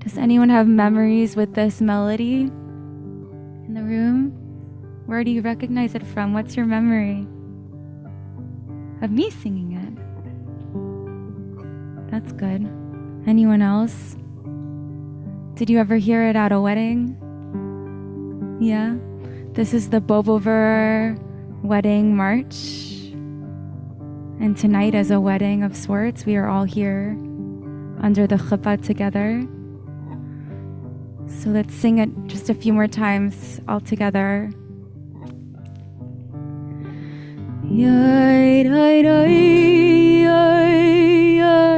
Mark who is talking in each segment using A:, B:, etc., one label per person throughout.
A: Does anyone have memories with this melody in the room? Where do you recognize it from? What's your memory of me singing it? That's good. Anyone else? Did you ever hear it at a wedding? Yeah? This is the Bobover wedding march. And tonight, as a wedding of sorts, we are all here under the chuppah together. So let's sing it just a few more times all together. Yay, yay, yay, yay, yay,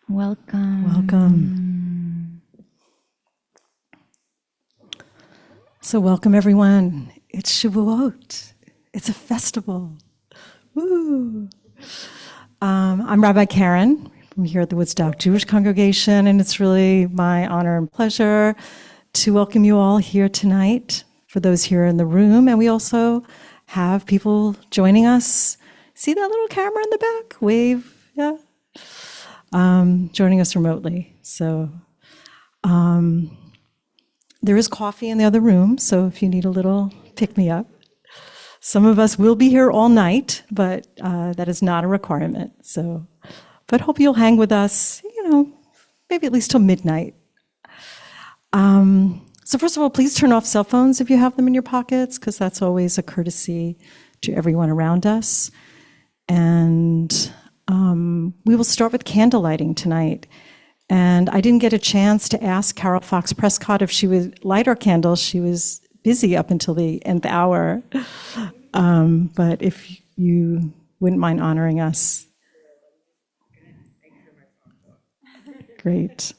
A: Welcome.
B: Welcome. So welcome everyone. It's Shavuot. It's a festival. Woo! I'm Rabbi Karen. I'm here at the Woodstock Jewish Congregation, and it's really my honor and pleasure to welcome you all here tonight, for those here in the room. And we also have people joining us. See that little camera in the back? Wave, yeah. Joining us remotely. So there is coffee in the other room, so if you need a little pick-me-up. Some of us will be here all night, but that is not a requirement. So, but hope you'll hang with us, maybe at least till midnight. So first of all, please turn off cell phones if you have them in your pockets, because that's always a courtesy to everyone around us. And we will start with candle lighting tonight. And I didn't get a chance to ask Carol Fox Prescott if she would light our candles. She was busy up until the nth hour. But if you wouldn't mind honoring us. Great.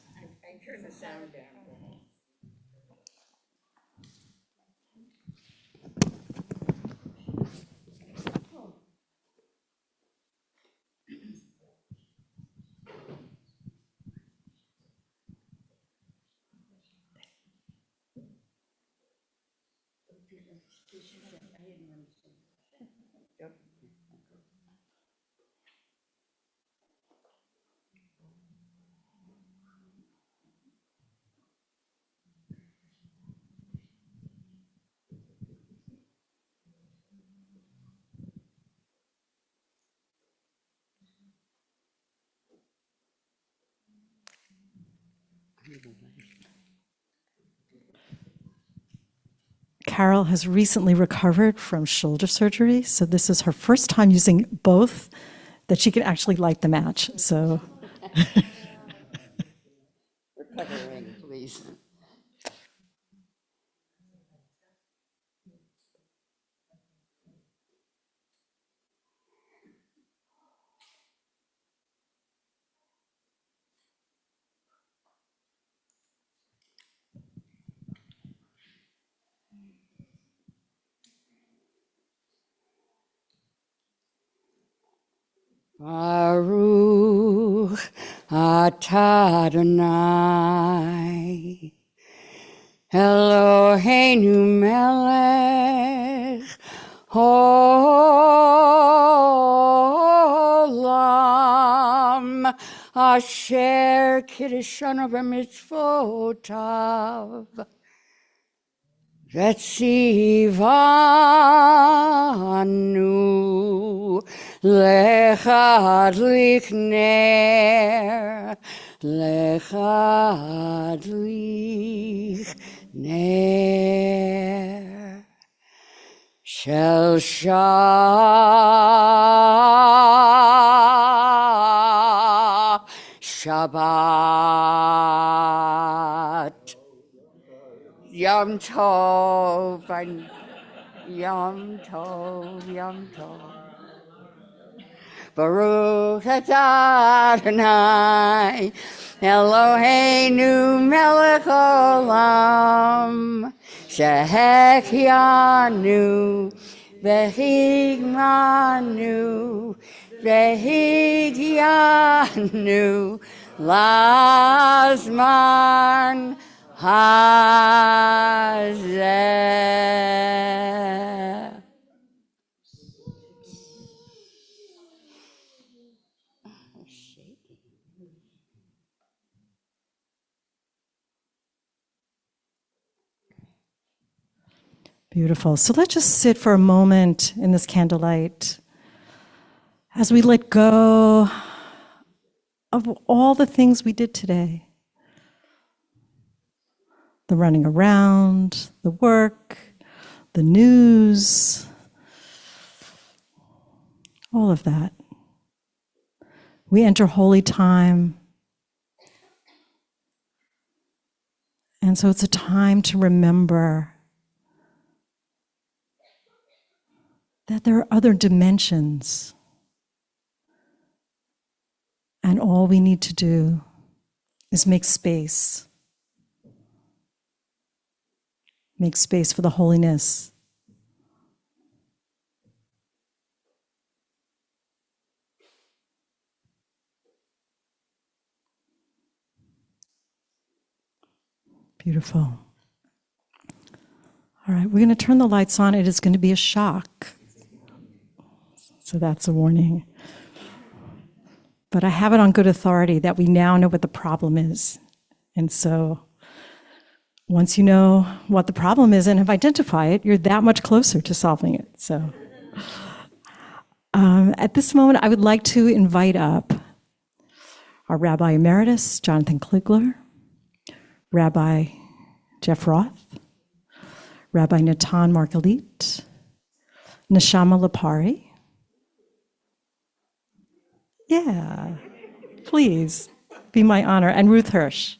B: Carol has recently recovered from shoulder surgery, so this is her first time using both, that she can actually light the match. So,
C: Recovering, please. Baruch atah Adonai Eloheinu melech haolam asher kiddushanu b'mitzvotav Vetzivanu lechadlik ner, lechadlik ner. Shel Shabbat. Yom Tov, Yom Tov, Yom Tov. Baruch atah Adonai, Eloheinu melech olam, shehekyanu, vehigmanu, vehigyanu, lazman hazeh.
B: Beautiful. So let's just sit for a moment in this candlelight as we let go of all the things we did today. The running around, the work, the news, all of that. We enter holy time. And so it's a time to remember that there are other dimensions. And all we need to do is make space. Make space for the holiness. Beautiful. All right, we're going to turn the lights on. It is going to be a shock. So that's a warning. But I have it on good authority that we now know what the problem is. And so once you know what the problem is and have identified it, you're that much closer to solving it. So at this moment, I would like to invite up our Rabbi Emeritus, Jonathan Kligler, Rabbi Jeff Roth, Rabbi Natan Margalit, Neshama Lapari. Yeah, please, be my honor. And Ruth Hirsch.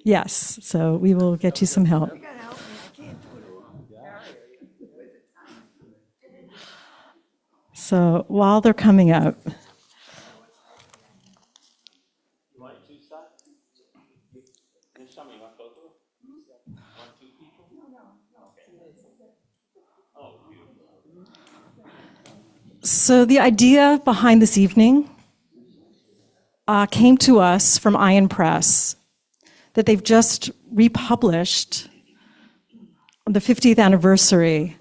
B: Yes, so we will get you some help. So while they're coming up, so the idea behind this evening came to us from Iron Press, that they've just republished on the 50th anniversary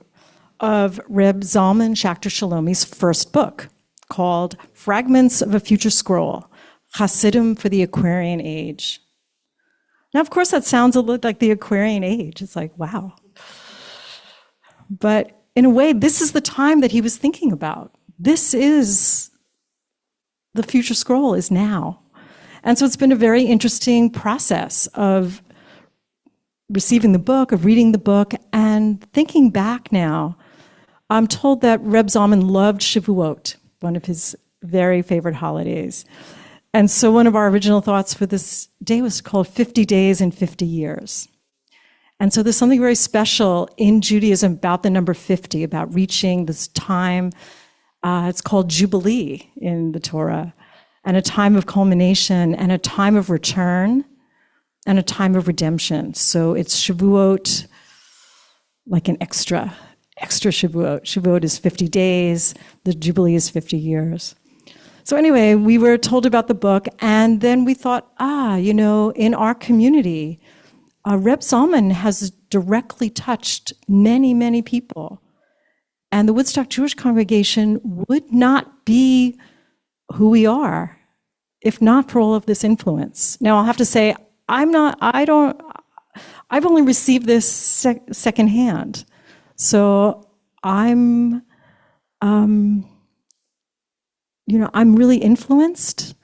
B: of Reb Zalman Schachter Shalomi's first book, called Fragments of a Future Scroll, Hasidim for the Aquarian Age. Now, of course, that sounds a little like the Aquarian Age. It's like, wow. But in a way, this is the time that he was thinking about. This is, the future scroll is now. And so it's been a very interesting process of receiving the book, of reading the book, and thinking back now. I'm told that Reb Zalman loved Shavuot, one of his very favorite holidays. And so one of our original thoughts for this day was called 50 Days in 50 Years. And so there's something very special in Judaism about the number 50, about reaching this time. It's called Jubilee in the Torah, and a time of culmination, and a time of return, and a time of redemption. So it's Shavuot, like an extra Shavuot. Shavuot is 50 days, the Jubilee is 50 years. So anyway, we were told about the book, and then we thought, in our community, Reb Zalman has directly touched many, many people. And the Woodstock Jewish congregation would not be who we are if not for all of this influence. Now, I'll have to say, I I've only received this secondhand. So I'm, I'm really influenced,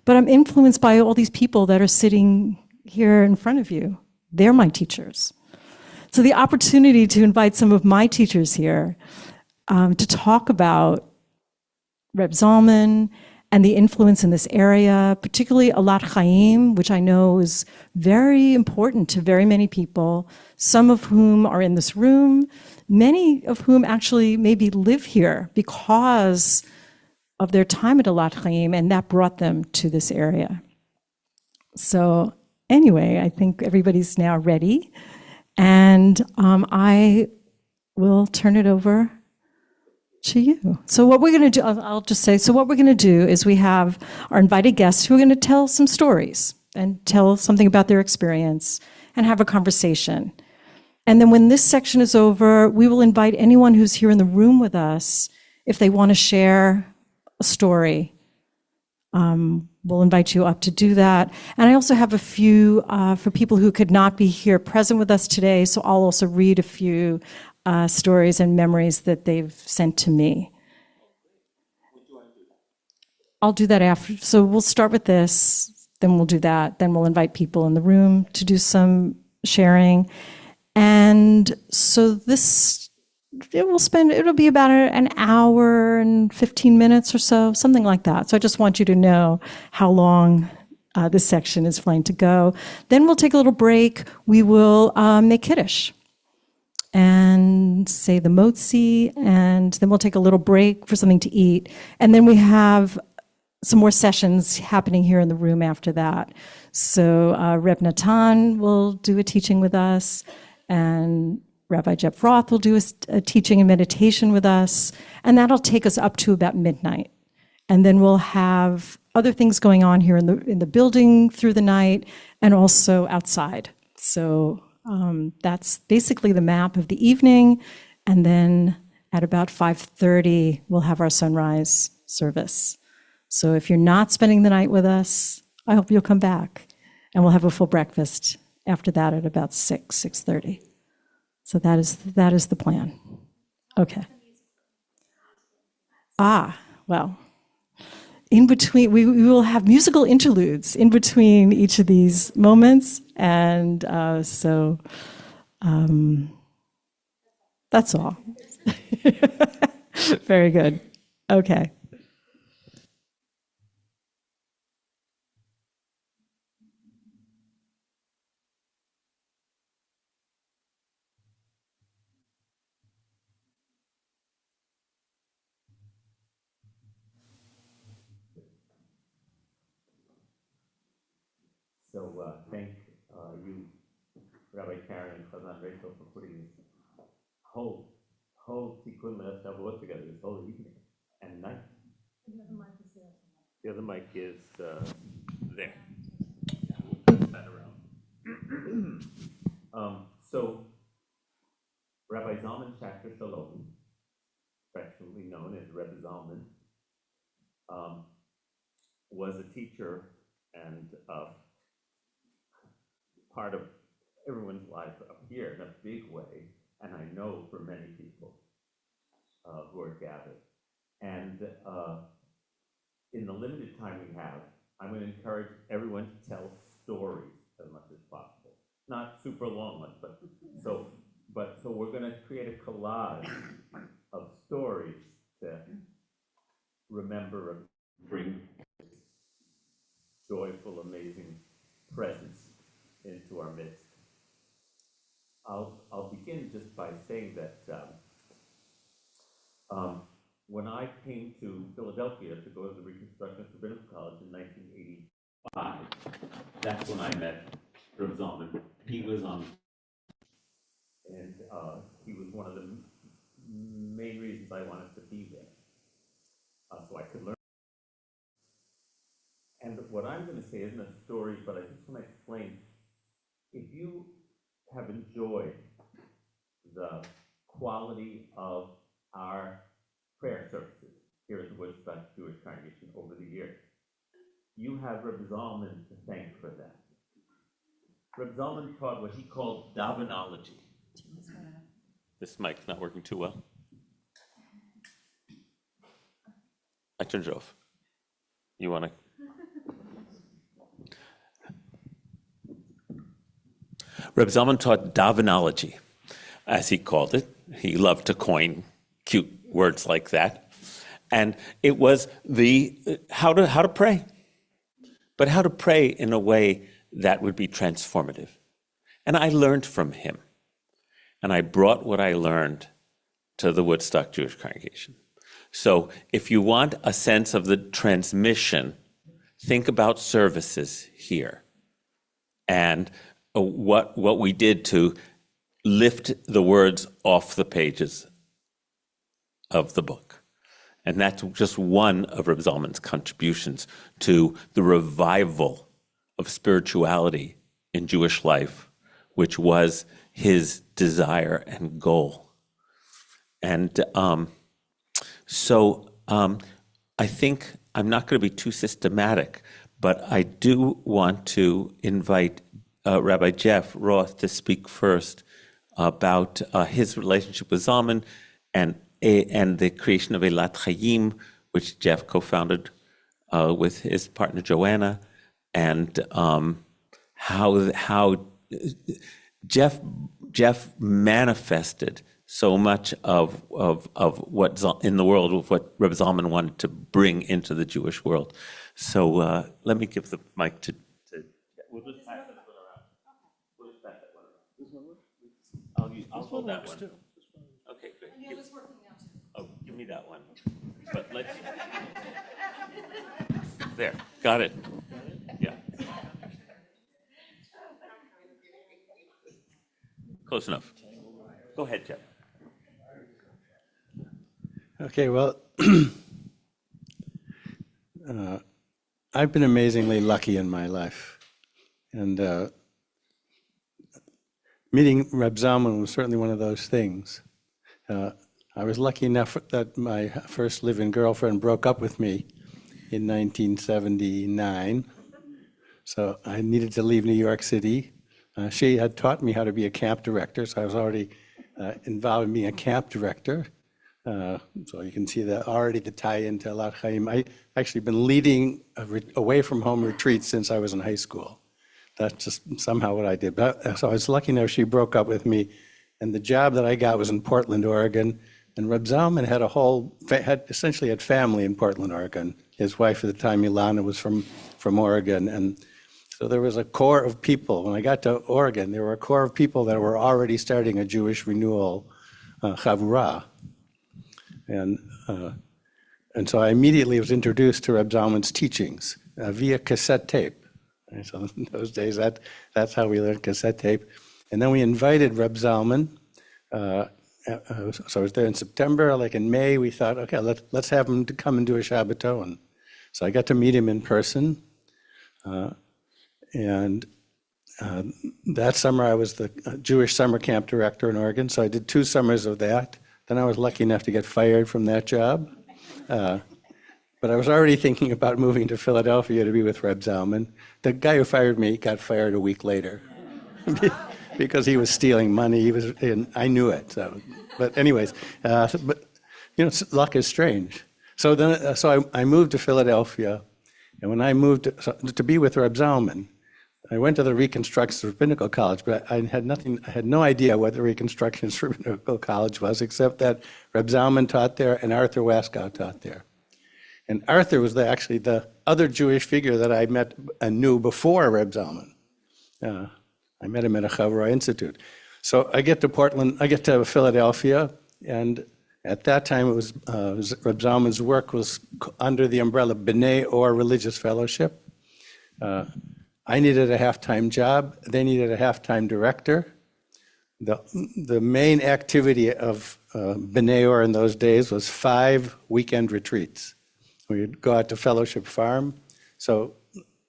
B: but I'm influenced by all these people that are sitting here in front of you. They're my teachers. So the opportunity to invite some of my teachers here to talk about Reb Zalman and the influence in this area, particularly Elat Chaim, which I know is very important to very many people, some of whom are in this room, many of whom actually maybe live here because of their time at Elat Chaim, and that brought them to this area. So anyway, I think everybody's now ready, and I will turn it over to you. So what we're going to do, I'll just say, so what we're going to do is we have our invited guests who are going to tell some stories and tell something about their experience and have a conversation. And then when this section is over, we will invite anyone who's here in the room with us, if they want to share a story. We'll invite you up to do that. And I also have a few for people who could not be here present with us today, so I'll also read a few stories and memories that they've sent to me. I'll do that after. So we'll start with this, then we'll do that, then we'll invite people in the room to do some sharing. And so it'll be about an hour and 15 minutes or so, something like that. So I just want you to know how long this section is planning to go. Then we'll take a little break. We will make Kiddush and say the motzi, and then we'll take a little break for something to eat. And then we have some more sessions happening here in the room after that. So Reb Natan will do a teaching with us, and Rabbi Jeff Roth will do a teaching and meditation with us, and that'll take us up to about midnight. And then we'll have other things going on here in the building through the night and also outside. So that's basically the map of the evening. And then at about 5:30, we'll have our sunrise service. So if you're not spending the night with us, I hope you'll come back. And we'll have a full breakfast after that at about 6:30. So that is the plan. Okay. Well, in between, we will have musical interludes in between each of these moments. And that's all. Very good. Okay.
D: So thank you, Rabbi Karen and Chazan Rachel, for putting this whole Tikkun Leil Shavuot together, this whole evening and night. The other mic is there. We'll pass that around. So Rabbi Zalman Schachter Shalom, affectionately known as Rebbe Zalman, was a teacher and part of everyone's life up here in a big way, and I know for many people who are gathered. And in the limited time we have, I'm going to encourage everyone to tell stories as much as possible. Not super long ones, but so we're going to create a collage of stories to remember and bring joyful, amazing presence into our midst. I'll begin just by saying that when I came to Philadelphia to go to the Reconstructionist Rabbinical College in 1985, that's when I met Reb Zalman. He was on, and he was one of the main reasons I wanted to be there, so I could learn. And what I'm going to say isn't a story, but I just want to explain. If you have enjoyed the quality of our prayer services here at the Woodstock Jewish Congregation over the years, you have Reb Zalman to thank for that. Reb Zalman taught what he called davenology. This mic's not working too well. I turned it off. You want to? Reb Zalman taught davenology, as he called it. He loved to coin cute words like that. And it was how to pray, but how to pray in a way that would be transformative. And I learned from him. And I brought what I learned to the Woodstock Jewish congregation. So if you want a sense of the transmission, think about services here and what we did to lift the words off the pages of the book. And that's just one of Reb Zalman's contributions to the revival of spirituality in Jewish life, which was his desire and goal. And so I think I'm not going to be too systematic, but I do want to invite Rabbi Jeff Roth to speak first about his relationship with Zalman and the creation of Elat Chaim, which Jeff co-founded with his partner Joanna, and how Jeff manifested so much of what in the world of what Reb Zalman wanted to bring into the Jewish world. So let me give the mic to we'll just pass this one around. We'll just pass that one around. This one works? I'll hold that one. Okay, good. The other's working now too. Oh, give me that one. But let's. There, got it. Yeah. Close enough. Go ahead, Jeff.
E: Okay, well, I've been amazingly lucky in my life. And meeting Reb Zalman was certainly one of those things. I was lucky enough that my first living girlfriend broke up with me in 1979. So I needed to leave New York City. She had taught me how to be a camp director, so I was already involved in being a camp director. So you can see that already the tie into Elat Chaim. I actually been leading away from home retreats since I was in high school. That's just somehow what I did. But, so I was lucky enough she broke up with me, and the job that I got was in Portland, Oregon. And Reb Zalman had essentially had family in Portland, Oregon. His wife at the time, Ilana, was from Oregon, and so there was a core of people. When I got to Oregon, there were a core of people that were already starting a Jewish renewal Chavuot. And so I immediately was introduced to Reb Zalman's teachings via cassette tape. And so in those days, that's how we learned cassette tape. And then we invited Reb Zalman. So I was there in September. Like in May, we thought, okay, let's have him to come and do a Shabbaton. So I got to meet him in person. And that summer, I was the Jewish summer camp director in Oregon. So I did 2 summers of that. Then I was lucky enough to get fired from that job. But I was already thinking about moving to Philadelphia to be with Reb Zalman. The guy who fired me got fired a week later because he was stealing money. And I knew it. So, but anyways, but you know, luck is strange. So then, I moved to Philadelphia, and when I moved to be with Reb Zalman, I went to the Reconstruction Rabbinical College, but I had no idea what the Reconstruction Rabbinical College was, except that Reb Zalman taught there and Arthur Waskow taught there. And Arthur was actually the other Jewish figure that I met and knew before Reb Zalman. I met him at a Chavuot Institute. So I get to Philadelphia, and at that time it was Reb Zalman's work was under the umbrella B'nai Or Religious Fellowship. I needed a half-time job. They needed a half-time director. The main activity of B'nai Or in those days was 5 weekend retreats. We'd go out to Fellowship Farm. So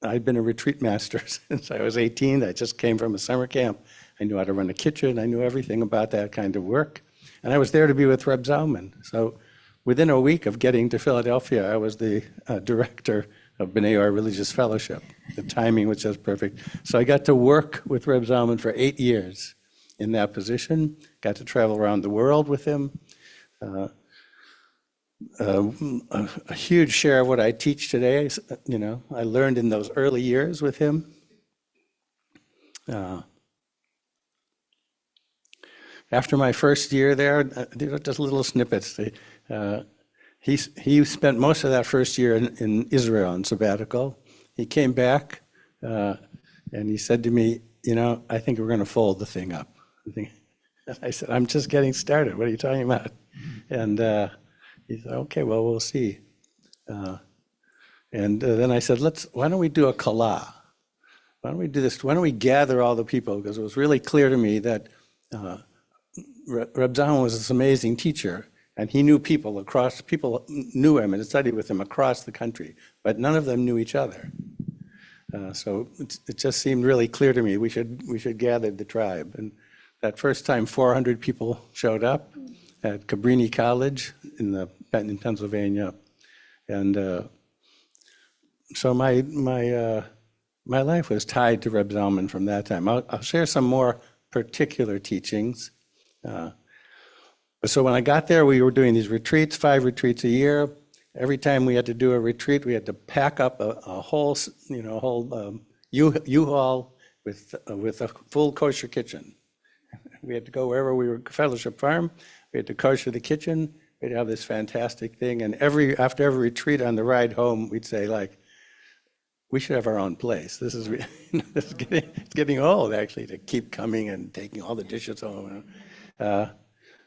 E: I'd been a retreat master since I was 18. I just came from a summer camp. I knew how to run a kitchen. I knew everything about that kind of work. And I was there to be with Reb Zalman. So within a week of getting to Philadelphia, I was the director of B'nai Or Religious Fellowship. The timing was just perfect. So I got to work with Reb Zalman for 8 years in that position, got to travel around the world with him. A huge share of what I teach today, I learned in those early years with him. After my first year there, these are just little snippets. He spent most of that first year in Israel on sabbatical. He came back and he said to me, I think we're going to fold the thing up. I said, I'm just getting started. What are you talking about? And he said, okay, well, we'll see. And then I said, why don't we do a kala? Why don't we do this? Why don't we gather all the people? Because it was really clear to me that Reb Zalman was this amazing teacher, and he knew people knew him and studied with him across the country, but none of them knew each other. So it just seemed really clear to me we should gather the tribe. And that first time, 400 people showed up at Cabrini College in Pennsylvania, and so my life was tied to Reb Zalman from that time. I'll share some more particular teachings. So when I got there, we were doing these retreats, 5 retreats a year. Every time we had to do a retreat, we had to pack up a whole U-Haul with a full kosher kitchen. We had to go wherever we were, Fellowship Farm. We had to kosher the kitchen. We'd have this fantastic thing, and after every retreat on the ride home, we'd say we should have our own place. This is it's getting old actually to keep coming and taking all the dishes home.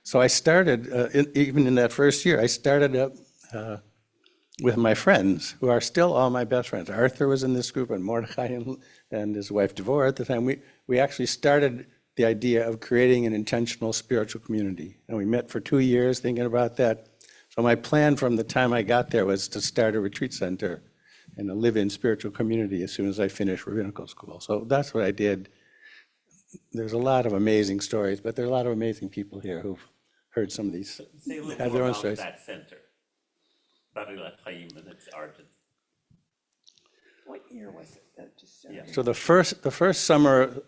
E: So I started, even in that first year, I started up with my friends, who are still all my best friends. Arthur was in this group, and Mordechai and his wife Devorah at the time. We actually started the idea of creating an intentional spiritual community. And we met for 2 years thinking about that. So my plan from the time I got there was to start a retreat center and a live-in spiritual community as soon as I finished rabbinical school. So that's what I did. There's a lot of amazing stories, but there are a lot of amazing people here who've heard some of these.
D: Say a little
E: have
D: more
E: their own
D: about
E: stories.
D: that center, about Elat Chaim and its origins.
C: What year was it? Just so
D: Yeah.
E: So the first summer,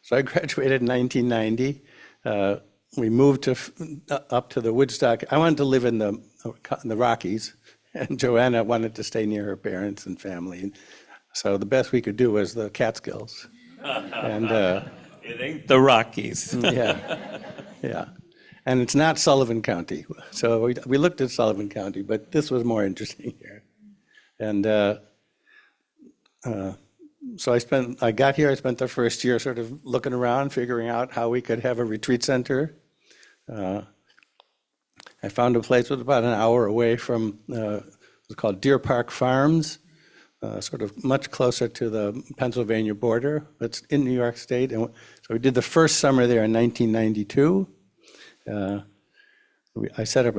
E: so I graduated in 1990. We moved up to the Woodstock. I wanted to live in the Rockies, and Joanna wanted to stay near her parents and family. And so the best we could do was the Catskills. And
D: It ain't the Rockies.
E: yeah. And it's not Sullivan County. So we looked at Sullivan County, but this was more interesting here. And so I got here, I spent the first year sort of looking around, figuring out how we could have a retreat center. I found a place that was about an hour away from, it was called Deer Park Farms, sort of much closer to the Pennsylvania border. It's in New York State. And so we did the first summer there in 1992. I set up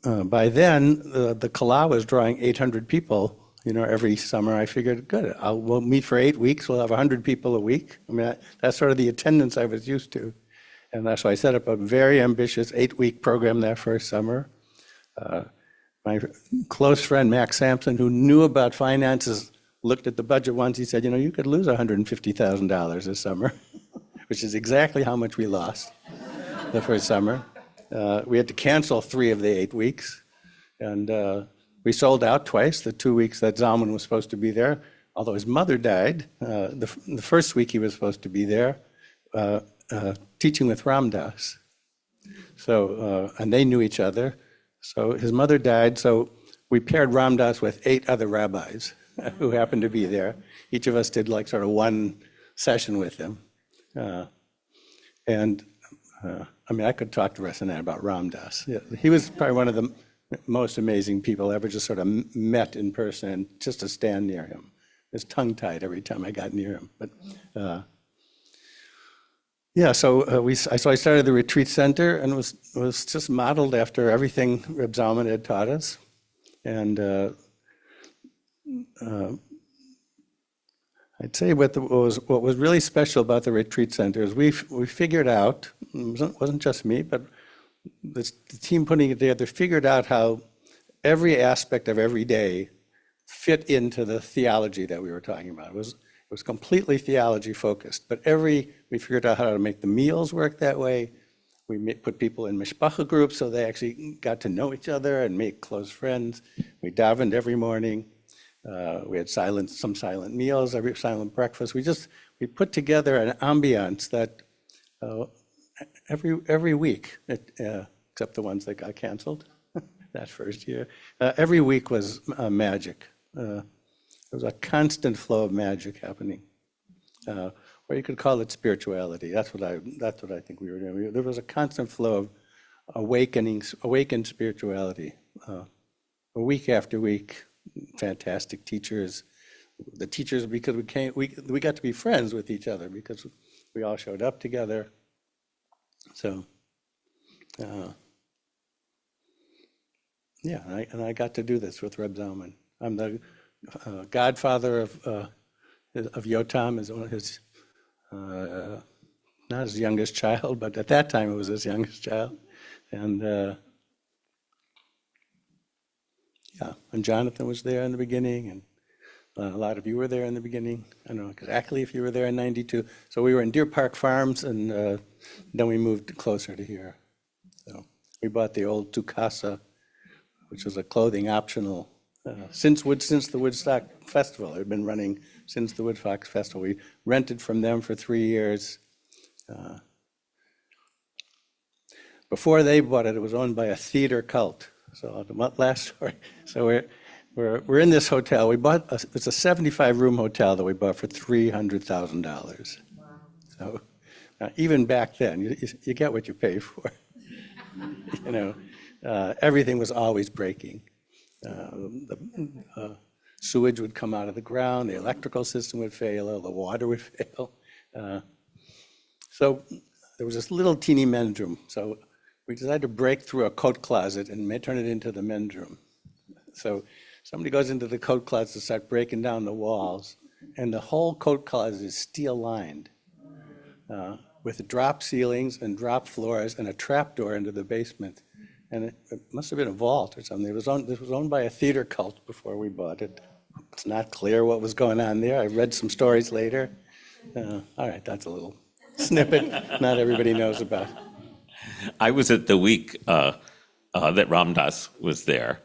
E: by then, the Kala was drawing 800 people, every summer. I figured, good, we'll meet for 8 weeks. We'll have 100 people a week. I mean, that's sort of the attendance I was used to. And so I set up a very ambitious 8-week program that first summer. My close friend, Max Sampson, who knew about finances, looked at the budget once. He said, you could lose $150,000 this summer, which is exactly how much we lost the first summer. We had to cancel 3 of the 8 weeks. And we sold out twice, the 2 weeks that Zalman was supposed to be there, although his mother died. The first week he was supposed to be there, teaching with Ram Dass. So, and they knew each other. So his mother died, so we paired Ram Dass with 8 other rabbis who happened to be there. Each of us did sort of one session with him. I could talk the rest of the night about Ram Dass. Yeah, he was probably one of the most amazing people I ever just sort of met in person, and just to stand near him. It was tongue-tied every time I got near him. But so I started the retreat center, and it was just modeled after everything Reb Zalman had taught us. And I'd say what was really special about the retreat center is we figured out, it wasn't just me, but the team putting it together figured out how every aspect of every day fit into the theology that we were talking about. It was completely theology focused, but we figured out how to make the meals work that way. We put people in mishpacha groups so they actually got to know each other and make close friends. We davened every morning. We had some silent meals, every silent breakfast. We put together an ambiance that every week, except the ones that got canceled that first year, every week was magic. There was a constant flow of magic happening. Or you could call it spirituality. That's what I think we were doing. There was a constant flow of awakened spirituality. Week after week, fantastic teachers. The teachers, because we got to be friends with each other because we all showed up together. So, yeah, and I got to do this with Reb Zalman. I'm the godfather of Yotam, is one of his, not his youngest child, but at that time it was his youngest child. And yeah, and Jonathan was there in the beginning, and a lot of you were there in the beginning. I don't know exactly if you were there in '92. So we were in Deer Park Farms, and then we moved closer to here. So we bought the old Tukasa, which was a clothing optional. Since the Woodstock Festival, it had been running since the Woodstock Festival. We rented from them for 3 years. Before they bought it, it was owned by a theater cult. So the last story. So we're in this hotel. It's a 75-room hotel that we bought for $300,000. So even back then, you get what you pay for. You know, everything was always breaking. The sewage would come out of the ground, the electrical system would fail, the water would fail. So there was this little teeny men's room. So we decided to break through a coat closet and turn it into the men's room. So somebody goes into the coat closet to start breaking down the walls, and the whole coat closet is steel lined with drop ceilings and drop floors and a trap door into the basement. And it must have been a vault or something. This was owned by a theater cult before we bought it. It's not clear what was going on there. I read some stories later. All right, that's a little snippet not everybody knows about.
D: I was at the week that Ramdas was there.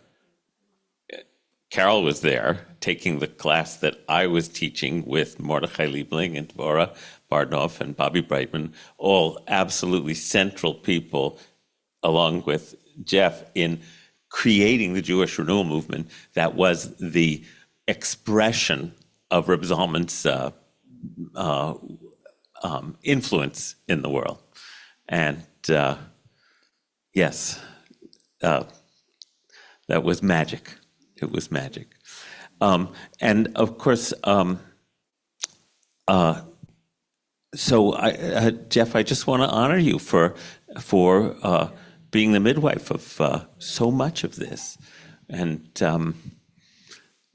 D: Carol was there taking the class that I was teaching with Mordechai Liebling and Dvorah Bardnoff and Bobby Brightman, all absolutely central people, along with Jeff, in creating the Jewish Renewal movement that was the expression of Reb Zalman's influence in the world. And yes, that was magic. It was magic. And of course, so Jeff, I just want to honor you for being the midwife of so much of this, and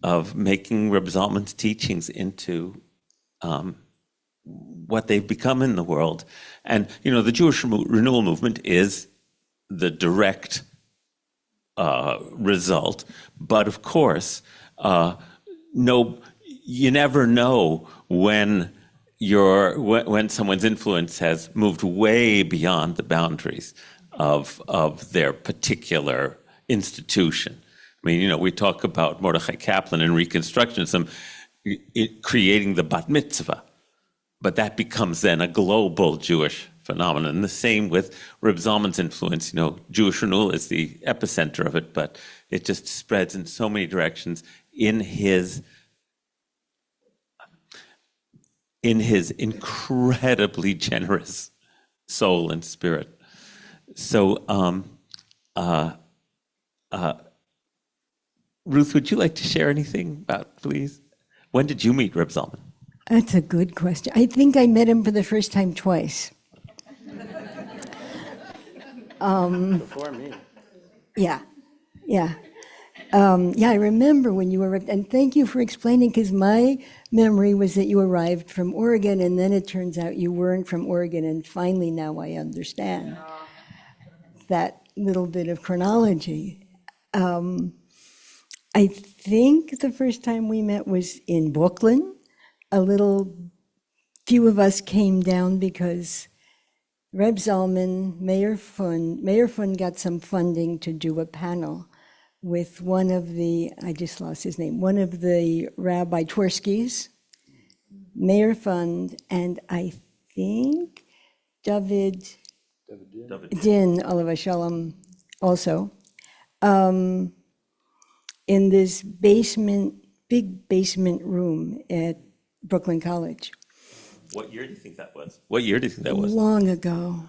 D: of making Reb Zalman's teachings into what they've become in the world. And, you know, the Jewish Renewal movement is the direct result. But of course, you never know when someone's influence has moved way beyond the boundaries of their particular institution. I mean, you know, we talk about Mordechai Kaplan and Reconstructionism creating the bat mitzvah, but that becomes then a global Jewish phenomenon. And the same with Reb Zalman's influence. You know, Jewish Renewal is the epicenter of it, but it just spreads in so many directions in his incredibly generous soul and spirit. So, Ruth, would you like to share anything about, please? When did you meet Reb Zalman?
C: That's a good question. I think I met him for the first time twice.
E: Before me.
C: Yeah. I remember when you were, and thank you for explaining, because my memory was that you arrived from Oregon, and then it turns out you weren't from Oregon, and finally now I understand that little bit of chronology. I think the first time we met was in Brooklyn. Few of us came down because Reb Zalman, Mayor Fund got some funding to do a panel with one of the, I just lost his name, one of the Rabbi Twerskis, Mayor Fund, and I think David Din, Olav Shalom, also, in this big basement room at Brooklyn College.
D: What year do you think that was? What year do you think that was?
C: Long ago.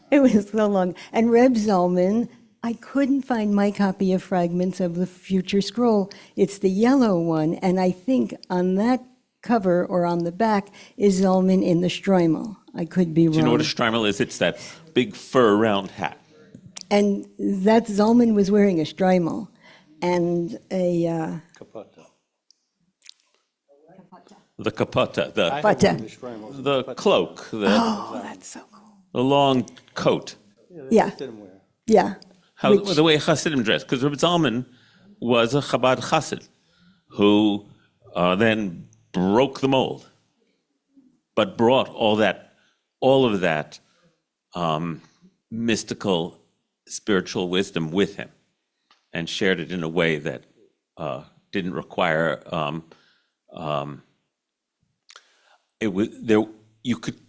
C: It was so long. And Reb Zalman, I couldn't find my copy of Fragments of the Future Scroll. It's the yellow one, and I think on that cover or on the back is Zalman in the stroimel. I could be wrong.
D: Do you know what a stroimel is? It's that big fur round hat.
C: And that Zalman was wearing a stroimel and a
E: Kapota.
D: The kapota, the cloak,
C: oh, that's so cool.
D: the long coat.
C: Yeah, yeah.
D: The way Hasidim dress, because Reb Zalman was a Chabad Chassid who then broke the mold, but brought all of that mystical, spiritual wisdom with him, and shared it in a way that didn't require. It was there. You could.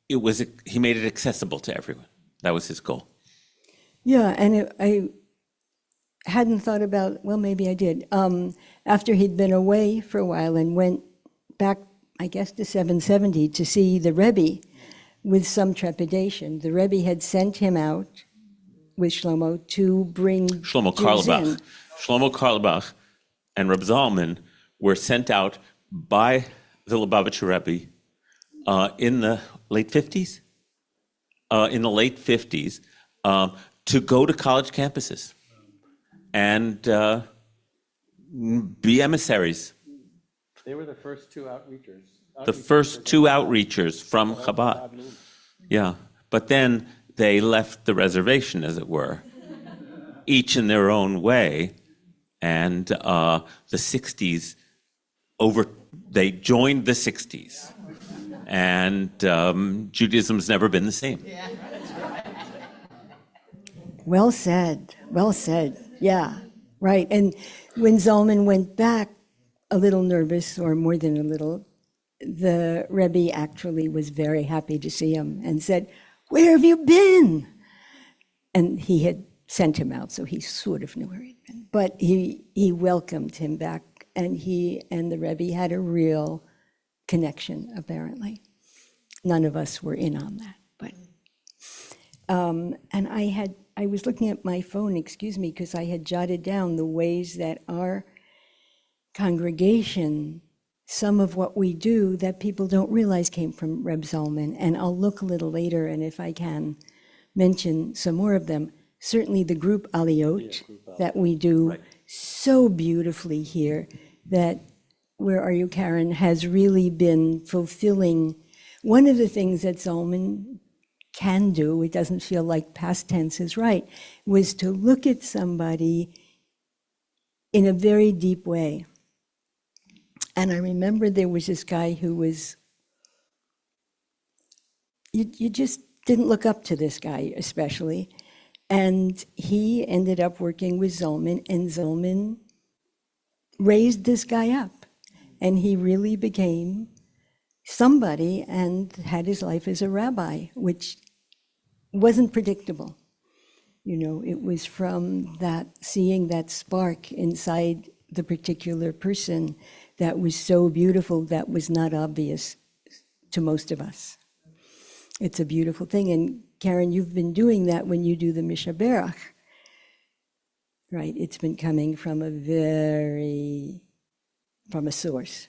D: It was. He made it accessible to everyone. That was his goal.
C: Yeah, and I hadn't thought about, well, maybe I did. After he'd been away for a while and went back, I guess, to 770 to see the Rebbe with some trepidation. The Rebbe had sent him out with Shlomo to bring
D: Shlomo
C: Jews in.
D: Carlebach. Shlomo Carlebach and Reb Zalman were sent out by the Lubavitcher Rebbe in the late 50s. To go to college campuses and be emissaries.
E: They were the first two outreachers.
D: The first two outreachers from Chabad. Yeah, but then they left the reservation, as it were, each in their own way, and the 60s they joined the 60s, and Judaism's never been the same.
C: Yeah. Well said, well said. Yeah, right. And when Zalman went back, a little nervous, or more than a little, the Rebbe actually was very happy to see him and said, "Where have you been?" And he had sent him out, so he sort of knew where he'd been. But he welcomed him back, and he and the Rebbe had a real connection, apparently. None of us were in on that, but and I was looking at my phone, excuse me, because I had jotted down the ways that our congregation, some of what we do that people don't realize came from Reb Zalman, and I'll look a little later, and if I can mention some more of them. Certainly the group Aliyot that we do so beautifully here, that, where are you, Karen, has really been fulfilling. One of the things that Zalman can do, it doesn't feel like past tense is right, was to look at somebody in a very deep way. And I remember there was this guy who was, you just didn't look up to this guy especially. And he ended up working with Zalman, and Zalman raised this guy up. And he really became somebody and had his life as a rabbi, which wasn't predictable. You know, it was from that, seeing that spark inside the particular person that was so beautiful, that was not obvious to most of us. It's a beautiful thing. And Karen, you've been doing that when you do the Mishaberach, right? It's been coming from from a source.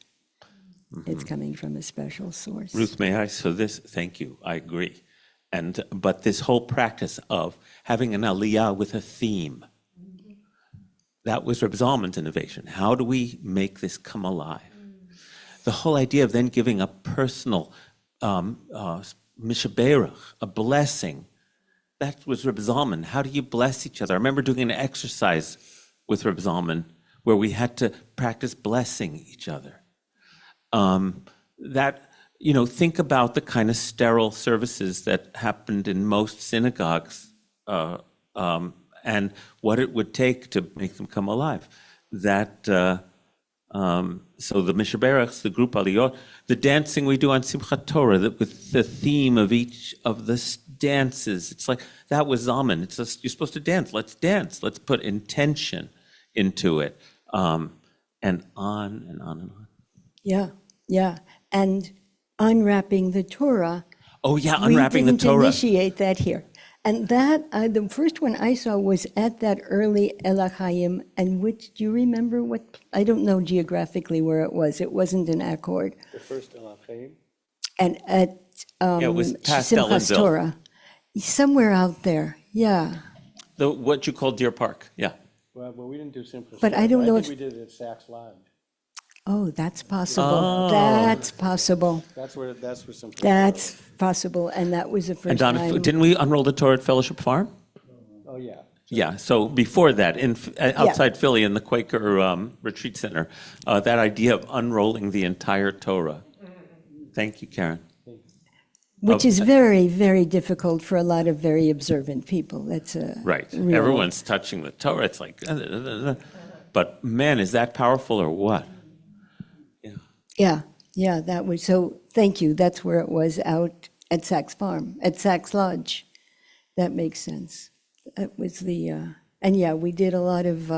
C: Mm-hmm. It's coming from a special source.
D: Ruth, may I? So thank you, I agree. But this whole practice of having an aliyah with a theme, that was Reb Zalman's innovation. How do we make this come alive? The whole idea of then giving a personal mishaberach, a blessing That was Reb Zalman. How do you bless each other? I remember doing an exercise with Reb Zalman where we had to practice blessing each other. Think about the kind of sterile services that happened in most synagogues, and what it would take to make them come alive. So the Mishaberachs, the group Aliyot, the dancing we do on Simchat Torah, with the theme of each of the dances, it's like, that was Zalman. It's just, you're supposed to dance. Let's put intention into it, and on and on and on.
C: Yeah. And unwrapping the Torah.
D: Oh yeah, unwrapping the Torah.
C: We didn't initiate that here. And that, the first one I saw was at that early Elat Chaim, and do you remember what, I don't know geographically where it was. It wasn't in Accord.
E: The first Elat Chaim?
C: And at
D: it was past
C: Simchas
D: Ellenville.
C: Torah. Somewhere out there, yeah.
D: What you call Deer Park, yeah.
E: Well, we didn't do Simchas.
C: But I don't know
E: if we did it at Sachs Lodge.
C: Oh, that's possible.
D: Oh.
C: That's possible.
E: That's where Simchas.
C: That's possible, and that was the first
D: And Donna,
C: time.
D: didn't we unroll the Torah at Fellowship Farm?
E: Oh yeah.
D: Yeah, so before that, outside Philly in the Quaker Retreat Center, that idea of unrolling the entire Torah. Thank you, Karen.
C: Which is very, very difficult for a lot of very observant people. That's a
D: Right.
C: real-
D: Everyone's touching the Torah. It's like, but man, is that powerful or what?
C: Yeah, that was, so thank you. That's where it was, out at Sachs Farm, at Sachs Lodge. That makes sense. That was and yeah, we did a lot of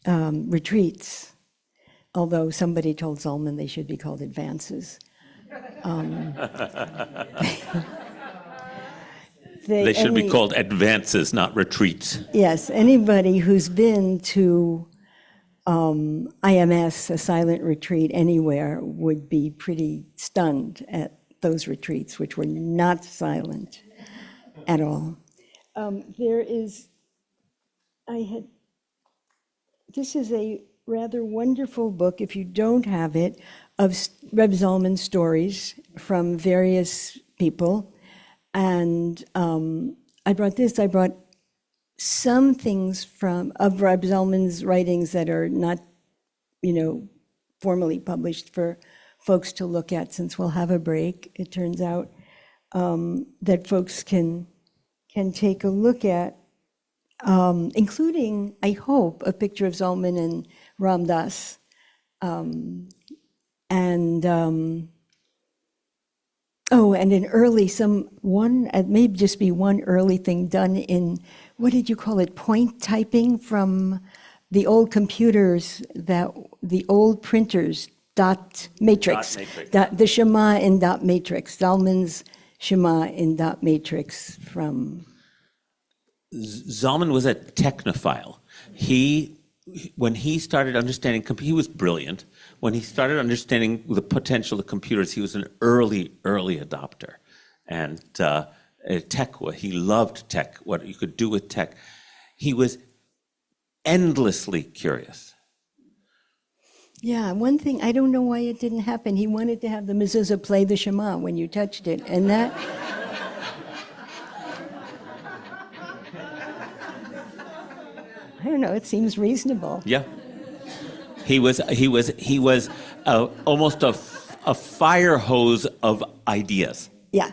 C: retreats, although somebody told Zalman they should be called advances.
D: They should be called advances, not retreats.
C: Yes, anybody who's been to IMS, a silent retreat anywhere, would be pretty stunned at those retreats, which were not silent at all. This is a rather wonderful book, if you don't have it, of Reb Zalman stories from various people. And I brought some things of Reb Zalman's writings that are not, formally published for folks to look at, since we'll have a break, it turns out, that folks can take a look at, including, I hope, a picture of Zalman and Ram Dass. And an early, it may just be one early thing done in, what did you call it, point typing from the old computers, the old printers, dot matrix. The Shema in dot matrix, Zalman's Shema in dot matrix from.
D: Zalman was a technophile. When he started understanding, he was brilliant. When he started understanding the potential of computers, he was an early adopter. And he loved tech, what you could do with tech. He was endlessly curious.
C: Yeah, one thing, I don't know why it didn't happen. He wanted to have the mezuzah play the Shema when you touched it, and that. I don't know, it seems reasonable.
D: Yeah. He was almost a fire hose of ideas.
C: Yeah.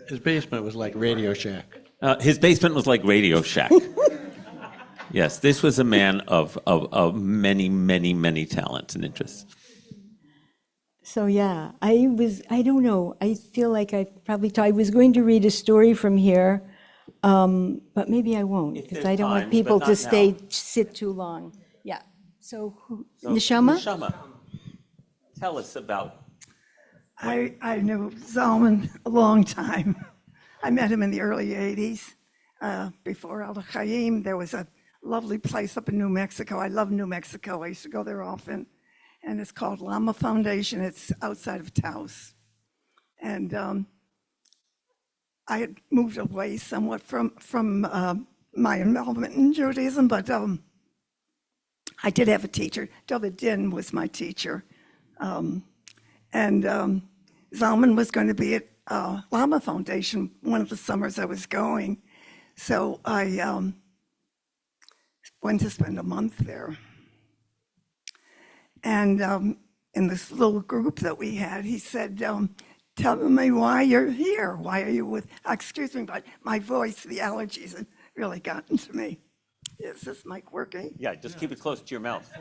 E: His basement was like Radio Shack.
D: His basement was like Radio Shack. Yes, this was a man of many, many, many talents and interests.
C: So yeah, I don't know, I feel like I was going to read a story from here, but maybe I won't, because I don't want people to sit too long. Yeah, so Neshama?
D: Neshama, tell us about.
F: I knew Zalman a long time. I met him in the early 80s. Before Elat Chaim, there was a lovely place up in New Mexico. I love New Mexico. I used to go there often. And it's called Lama Foundation. It's outside of Taos. And I had moved away somewhat from my involvement in Judaism, but I did have a teacher. David was my teacher. And Zalman was going to be at Lama Foundation one of the summers I was going. So I went to spend a month there. And in this little group that we had, he said, tell me why you're here. Why are you with, excuse me, but my voice, the allergies have really gotten to me. Is this mic working?
D: Yeah, just keep it close to your mouth.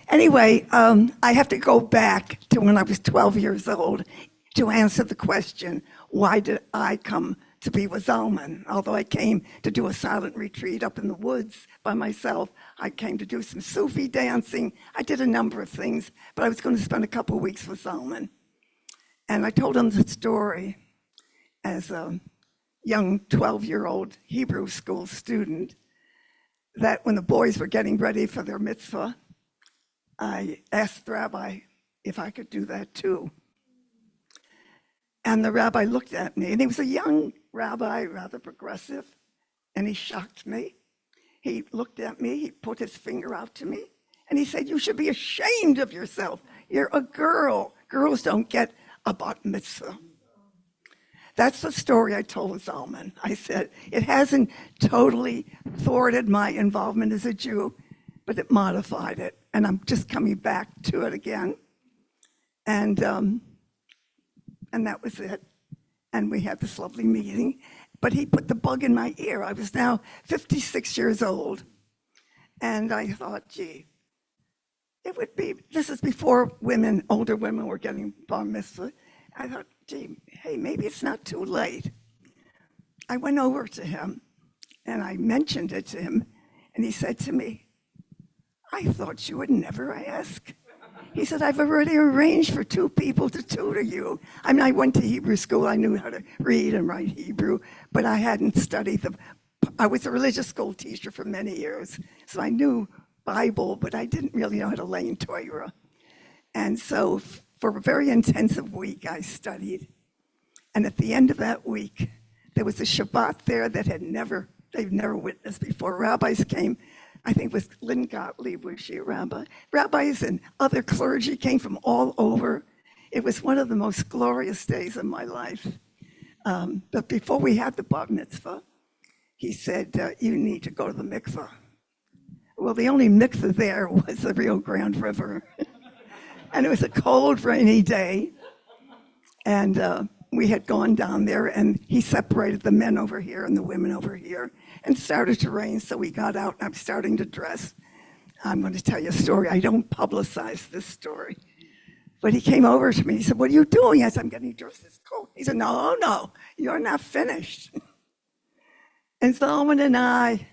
F: Anyway, I have to go back to when I was 12 years old to answer the question, why did I come to be with Zalman? Although I came to do a silent retreat up in the woods by myself, I came to do some Sufi dancing. I did a number of things, but I was going to spend a couple of weeks with Zalman. And I told him the story as a young 12-year-old Hebrew school student that when the boys were getting ready for their mitzvah, I asked the rabbi if I could do that too. And the rabbi looked at me, and he was a young rabbi, rather progressive, and he shocked me. He looked at me, he put his finger out to me, and he said, you should be ashamed of yourself. You're a girl. Girls don't get a bat mitzvah. That's the story I told Zalman. I said, it hasn't totally thwarted my involvement as a Jew, but it modified it. And I'm just coming back to it again. And that was it. And we had this lovely meeting. But he put the bug in my ear. I was now 56 years old. And I thought, gee, it would be, this is before women, older women were getting bar mitzvah. I thought, gee, hey, maybe it's not too late. I went over to him and I mentioned it to him. And he said to me, I thought you would never ask. He said, I've already arranged for 2 people to tutor you. I mean, I went to Hebrew school. I knew how to read and write Hebrew, but I hadn't studied I was a religious school teacher for many years. So I knew Bible, but I didn't really know how to lay in Torah. And so for a very intensive week, I studied. And at the end of that week, there was a Shabbat there that they've never witnessed before. Rabbis came. I think it was Lynn Gottlieb, was she a rabbi? Rabbis and other clergy came from all over. It was one of the most glorious days of my life. But before we had the bat mitzvah, he said, you need to go to the mikveh. Well, the only mikveh there was the Rio Grande River. And it was a cold, rainy day. And we had gone down there, and he separated the men over here and the women over here. And it started to rain, so we got out, and I'm starting to dress. I'm going to tell you a story. I don't publicize this story. But he came over to me. He said, what are you doing? I said, I'm getting dressed. It's cold. He said, no, you're not finished. And Zalman and I,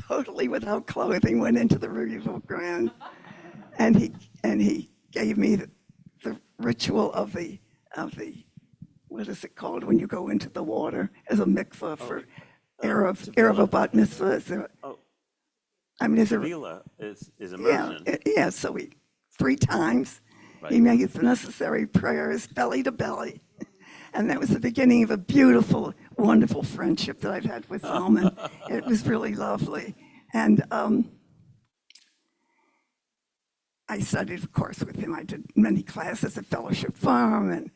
F: totally without clothing, went into the Renewal Grand. And he gave me the ritual of the what is it called when you go into the water as a mikveh for Erev bat mitzvah? Is there, I mean, is there?
D: Tefillah is immersion.
F: Yeah. So 3 times he made the necessary prayers, belly to belly, and that was the beginning of a beautiful, wonderful friendship that I've had with Zalman. It was really lovely, and I studied, of course, with him. I did many classes at Fellowship Farm and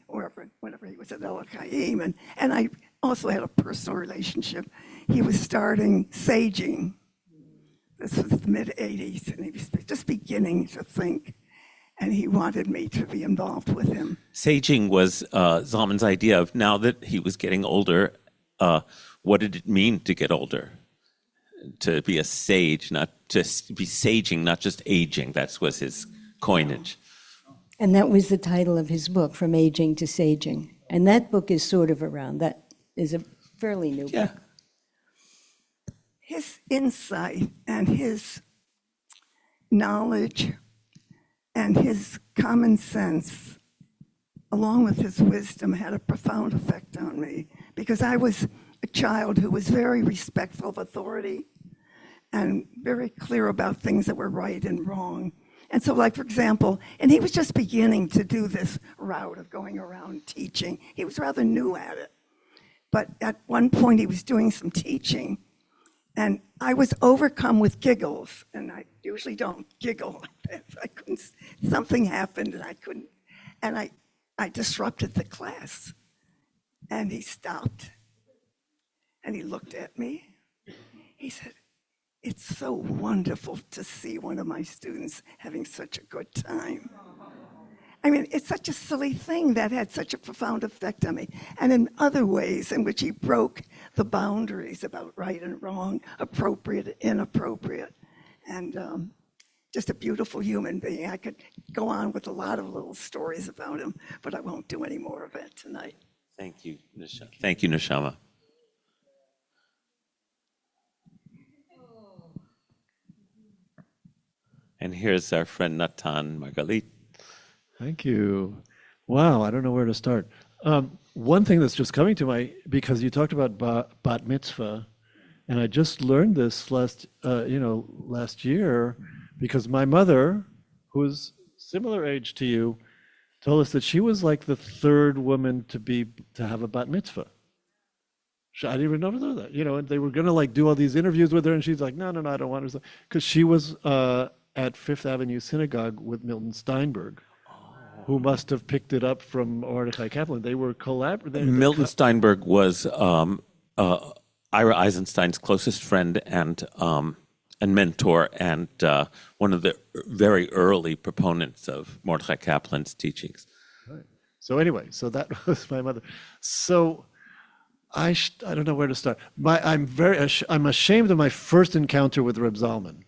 F: whenever he was at Elat, Chaim, and I also had a personal relationship. He was starting saging. This was the mid-'80s, and he was just beginning to think, and he wanted me to be involved with him.
D: Saging was Zalman's idea of, now that he was getting older, what did it mean to get older? To be a sage, not just be saging, not just aging. That was his coinage.
C: And that was the title of his book, From Aging to Saging. And that book is sort of around. That is a fairly new book.
F: His insight and his knowledge and his common sense, along with his wisdom, had a profound effect on me, because I was a child who was very respectful of authority and very clear about things that were right and wrong. And so, like, for example, and he was just beginning to do this route of going around teaching. He was rather new at it. But at one point he was doing some teaching, and I was overcome with giggles, and I usually don't giggle. I couldn't, something happened and I couldn't, and I I disrupted the class. And he stopped and he looked at me. He said, "It's so wonderful to see one of my students having such a good time." I mean, it's such a silly thing that had such a profound effect on me. And in other ways in which he broke the boundaries about right and wrong, appropriate, inappropriate, and just a beautiful human being. I could go on with a lot of little stories about him, but I won't do any more of it tonight.
D: Thank you, Thank you, Neshama. And here's our friend Natan Margalit.
G: Thank you. Wow, I don't know where to start. One thing that's just coming to my, because you talked about bat mitzvah, and I just learned this last year, because my mother, who's similar age to you, told us that she was like the third woman to have a bat mitzvah. I didn't even know that, and they were gonna like do all these interviews with her, and she's like, no, I don't want her, because she was at Fifth Avenue Synagogue with Milton Steinberg, who must have picked it up from Mordechai Kaplan. They were collaborating.
D: Milton Steinberg was Ira Eisenstein's closest friend and mentor, and one of the very early proponents of Mordechai Kaplan's teachings.
G: Right. So anyway, so that was my mother. So I don't know where to start. I'm ashamed of my first encounter with Reb Zalman.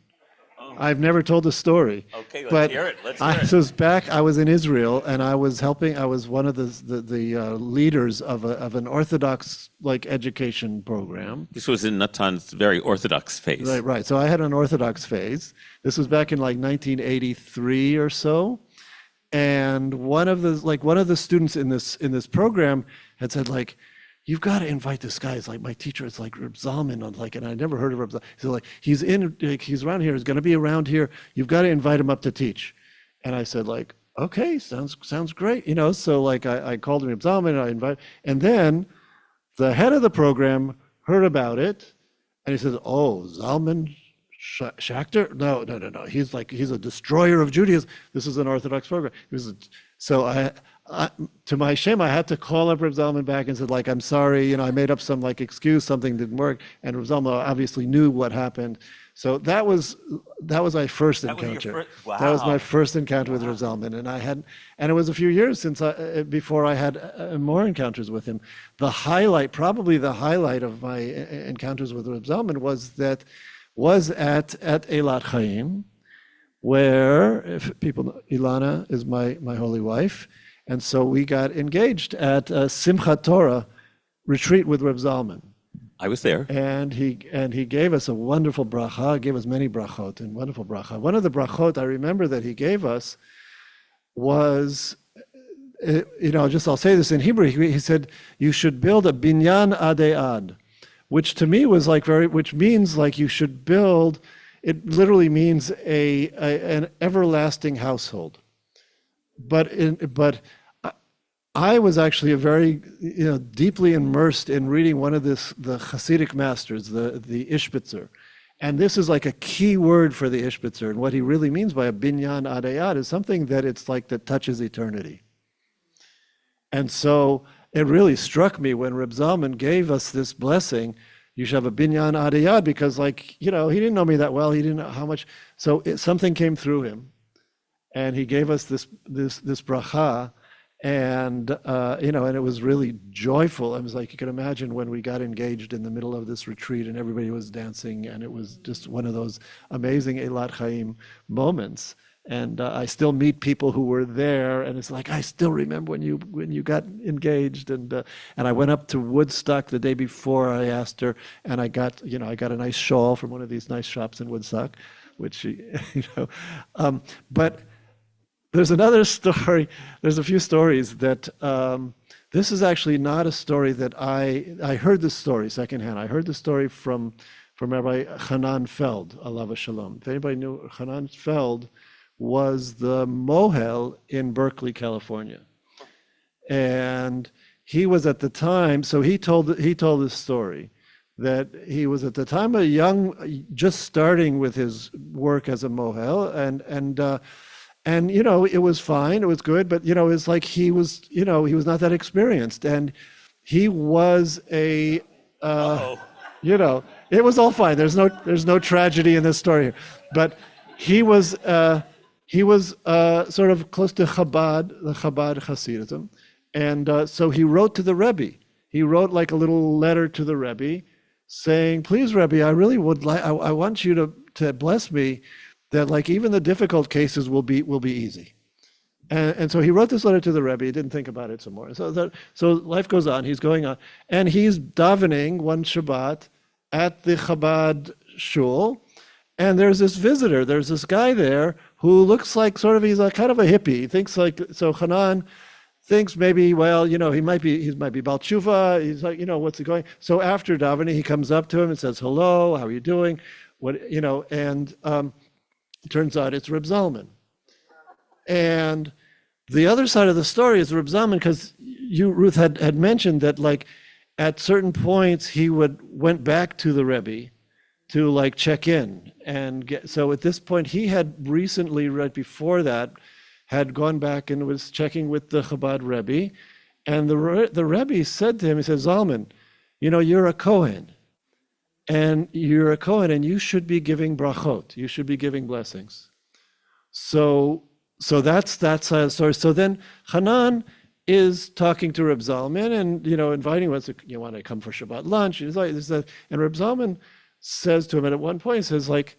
G: I've never told the story.
D: Okay, let's hear it.
G: I was in Israel, and I was one of the leaders of an Orthodox education program.
D: This was in Natan's very Orthodox phase.
G: Right. So I had an Orthodox phase. This was back in 1983 or so. And one of the students in this program had said, you've got to invite this guy. It's my teacher. It's Reb Zalman. And I never heard of Reb Zalman. So he's around here. He's going to be around here. You've got to invite him up to teach. And I said okay, sounds great. So I called him Reb Zalman. And then the head of the program heard about it, and he said, "Oh, Zalman Schachter? No. He's a destroyer of Judaism. This is an Orthodox program." So to my shame, I had to call up Reb Zalman back and said, I'm sorry, I made up some excuse, something didn't work. And Reb Zalman obviously knew what happened. So that was my first encounter.
D: Wow.
G: That was my first encounter with Reb Zalman, and it was a few years before I had more encounters with him. Probably the highlight of my encounters with Reb Zalman was at Elat Chaim, where, if people know, Ilana is my holy wife. And so we got engaged at a Simchat Torah retreat with Reb Zalman.
D: I was there.
G: And he gave us a wonderful bracha, gave us many brachot, and wonderful bracha. One of the brachot I remember that he gave us was, I'll say this in Hebrew, he said, you should build a binyan adei ad, which to me was which means you should build, it literally means an everlasting household. But I was actually a very deeply immersed in reading one of the Hasidic masters, the Ishbitzer, and this is a key word for the Ishbitzer. And what he really means by a binyan adei ad is something that that touches eternity. And so it really struck me when Reb Zalman gave us this blessing. You should have a binyan adei ad, because he didn't know me that well. He didn't know how much. So something came through him. And he gave us this bracha, and and it was really joyful. I was you can imagine when we got engaged in the middle of this retreat, and everybody was dancing, and it was just one of those amazing Elat Chaim moments. And I still meet people who were there, and it's I still remember when you got engaged. And I went up to Woodstock the day before. I asked her, and I got a nice shawl from one of these nice shops in Woodstock, which but. There's another story. There's a few stories that this is actually not a story that I heard this story secondhand. I heard the story from Rabbi Hanan Feld, alav shalom. If anybody knew, Hanan Feld was the mohel in Berkeley, California, and he was at the time. So he told this story that he was at the time just starting with his work as a mohel, And, it was fine, it was good, but, it's like he was not that experienced. And he was it was all fine. There's no tragedy in this story here. But he was sort of close to the Chabad Hasidism. And so he wrote to the Rebbe. He wrote like a little letter to the Rebbe saying, please, Rebbe, I really would like, I want you to bless me that like even the difficult cases will be easy. And so he wrote this letter to the Rebbe. He didn't think about it some more. So life goes on. He's going on. And he's davening one Shabbat at the Chabad shul. And there's this visitor. There's this guy there who looks like he's a kind of a hippie. He thinks so Hanan thinks maybe, well, he might be Baal Tshuva. He's like, what's he going? So after davening, he comes up to him and says, hello, how are you doing? And turns out it's Reb Zalman. And the other side of the story is Reb Zalman, because Ruth had mentioned that like at certain points he went back to the Rebbe to like check in so at this point he had recently, right before that, had gone back and was checking with the Chabad Rebbe, and the Rebbe said to him, he said, Zalman, you're a Kohen, and you should be giving brachot, you should be giving blessings. So that's the story. So then Hanan is talking to Reb Zalman and, inviting him, you want to come for Shabbat lunch? And Reb Zalman says to him at one point, he says like,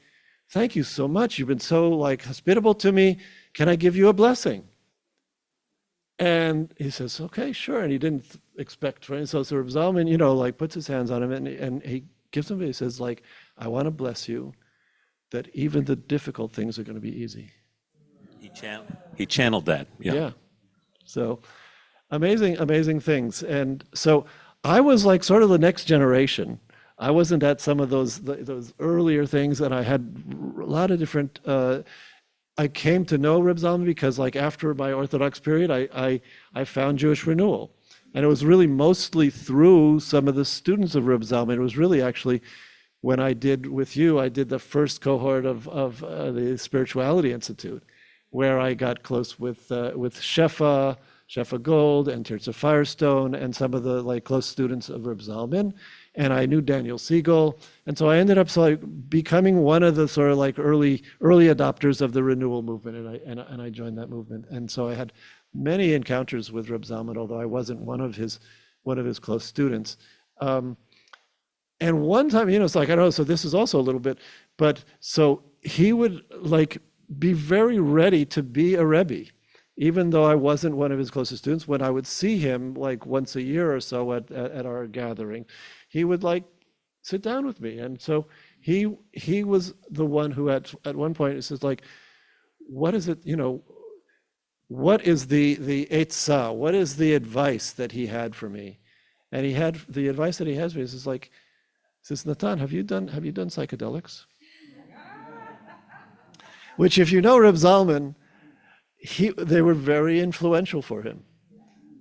G: thank you so much. You've been so like hospitable to me. Can I give you a blessing? And he says, okay, sure. And he didn't expect for it. So Reb Zalman, like puts his hands on him and he gives him, he says like, I want to bless you that even the difficult things are going to be easy.
D: He channeled that.
G: Yeah. So amazing things. And so I was like sort of the next generation. I wasn't at some of those earlier things, and I had a lot of different. I came to know Reb Zalman because, like, after my Orthodox period, I found Jewish Renewal, and it was really mostly through some of the students of Reb Zalman. It was really actually when I did the first cohort of the Spirituality Institute, where I got close with Shefa Gold and Tirza Firestone and some of the like close students of Reb Zalman. And I knew Daniel Siegel. And so I ended up becoming one of the sort of like early adopters of the Renewal movement. And I joined that movement. And so I had many encounters with Reb Zalman, although I wasn't one of his close students. And one time, it's like, I don't know, so this is also a little bit, but so he would like be very ready to be a Rebbe, even though I wasn't one of his closest students. When I would see him like once a year or so at our gathering, he would like sit down with me. And so he was the one who at one point, it says like, what is it, what is the etzah, what is the advice that he had for me? And the advice that he has for me is like, Natan, have you done psychedelics? Which, if you know Reb Zalman, they were very influential for him.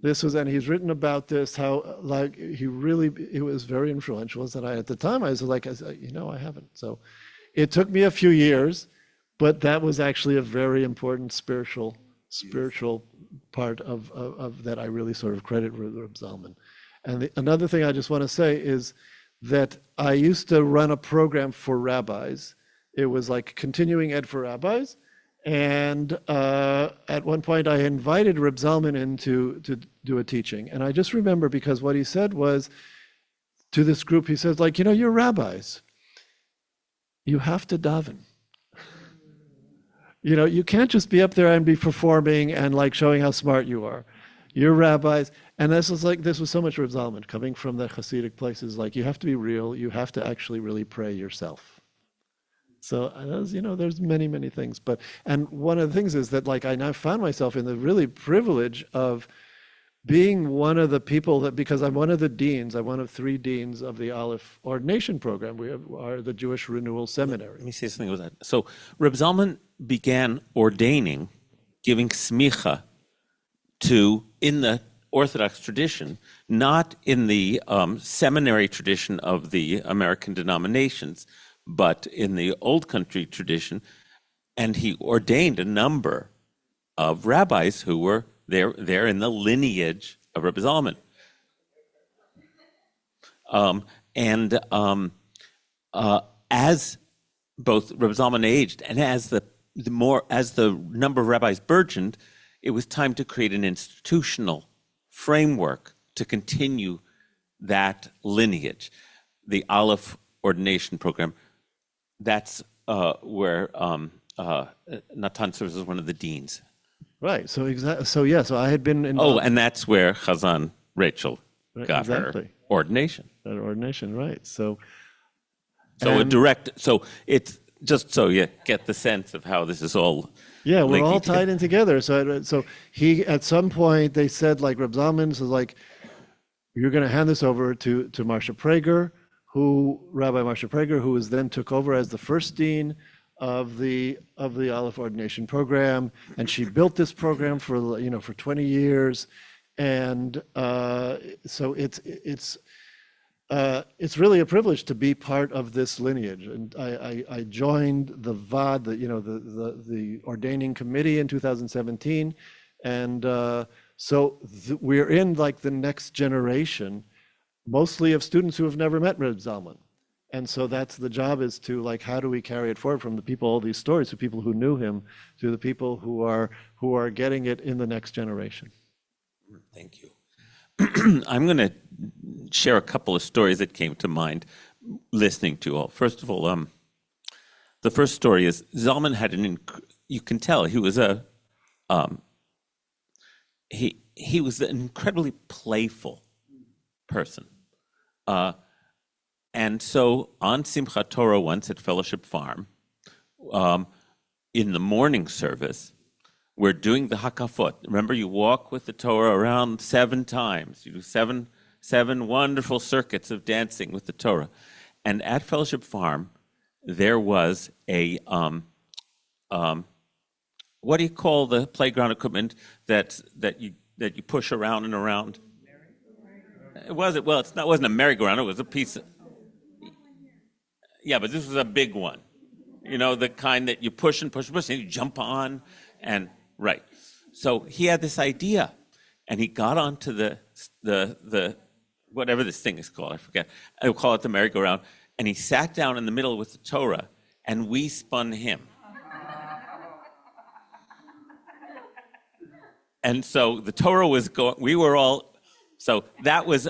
G: And he's written about this, how like it was very influential. And at the time I said, I haven't. So it took me a few years, but that was actually a very important spiritual part of that I really sort of credit Reb Zalman. And another thing I just want to say is that I used to run a program for rabbis. It was like continuing ed for rabbis. And at one point, I invited Reb Zalman in to do a teaching. And I just remember, because what he said was, to this group, he says, like, you're rabbis. You have to daven. You can't just be up there and be performing and like showing how smart you are. You're rabbis. And this was so much Reb Zalman coming from the Hasidic places. Like, you have to be real. You have to actually really pray yourself. So there's many things, and one of the things is that like I now found myself in the really privilege of being one of the people because I'm one of the deans. I'm one of 3 deans of the Aleph ordination program. We are the Jewish Renewal Seminary.
D: Let me say something with that. So Reb Zalman began ordaining, giving smicha in the Orthodox tradition, not in the seminary tradition of the American denominations, but in the old country tradition, and he ordained a number of rabbis who were there in the lineage of Rabbi Zalman. As both Rabbi Zalman aged and as the number of rabbis burgeoned, it was time to create an institutional framework to continue that lineage. The Aleph ordination program, that's where Natan serves as one of the deans.
G: Right. So exactly. So yeah. So I had been in.
D: Oh, and that's where Chazan Rachel got
G: exactly.
D: her ordination.
G: That ordination, right? So
D: it's just so you get the sense of how this is all.
G: Yeah, we're all
D: together.
G: tied in together. So he, at some point, they said, like, Reb Zalman was like, you're going to hand this over to Marsha Prager, Rabbi Marsha Prager, who was then took over as the first dean of the Aleph ordination program, and she built this program for 20 years, and so it's really a privilege to be part of this lineage. And I joined the VAD, the ordaining committee in 2017. And we're in like the next generation, mostly of students who have never met Reb Zalman. And so that's the job, is to, like, how do we carry it forward from the people, all these stories, to people who knew him, to the people who are getting it in the next generation.
D: Thank you. I'm going to share a couple of stories that came to mind listening to all. First of all, the first story is Zalman had you can tell he was he was an incredibly playful person. And so on Simchat Torah once at Fellowship Farm, in the morning service, we're doing the hakafot. Remember, you walk with the Torah around 7 times. You do seven wonderful circuits of dancing with the Torah. And at Fellowship Farm, there was a, what do you call the playground equipment that you push around and around? It wasn't a merry-go-round. It was a piece of, yeah, but this was a big one. You know, the kind that you push and push and push, and you jump on, and right. So he had this idea, and he got onto the whatever this thing is called, I forget. I will call it the merry-go-round, and he sat down in the middle with the Torah, and we spun him. And so the Torah was going, we were all, so that's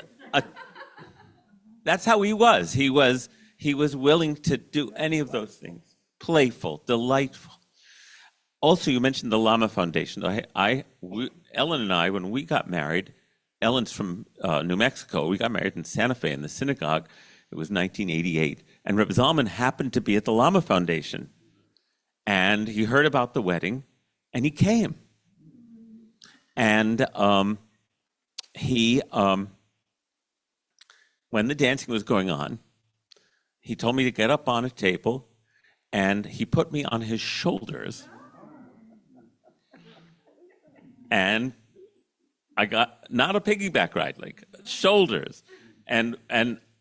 D: how he was. He was willing to do any of those things. Playful, delightful. Also, you mentioned the Lama Foundation. Ellen and I, when we got married, Ellen's from New Mexico. We got married in Santa Fe in the synagogue. It was 1988. And Reb Zalman happened to be at the Lama Foundation. And he heard about the wedding, and he came. And when the dancing was going on, he told me to get up on a table, and he put me on his shoulders. And I got not a piggyback ride, like shoulders. And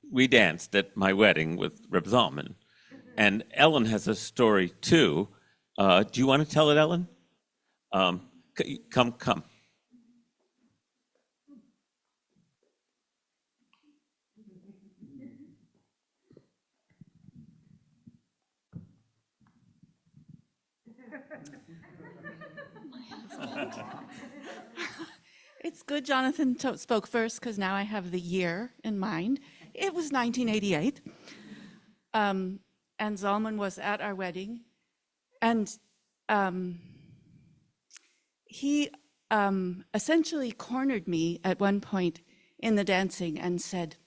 D: we danced at my wedding with Reb Zalman. And Ellen has a story too. Do you want to tell it, Ellen? Come.
H: It's good Jonathan spoke first, because now I have the year in mind. It was 1988, and Zalman was at our wedding, and he essentially cornered me at one point in the dancing and said,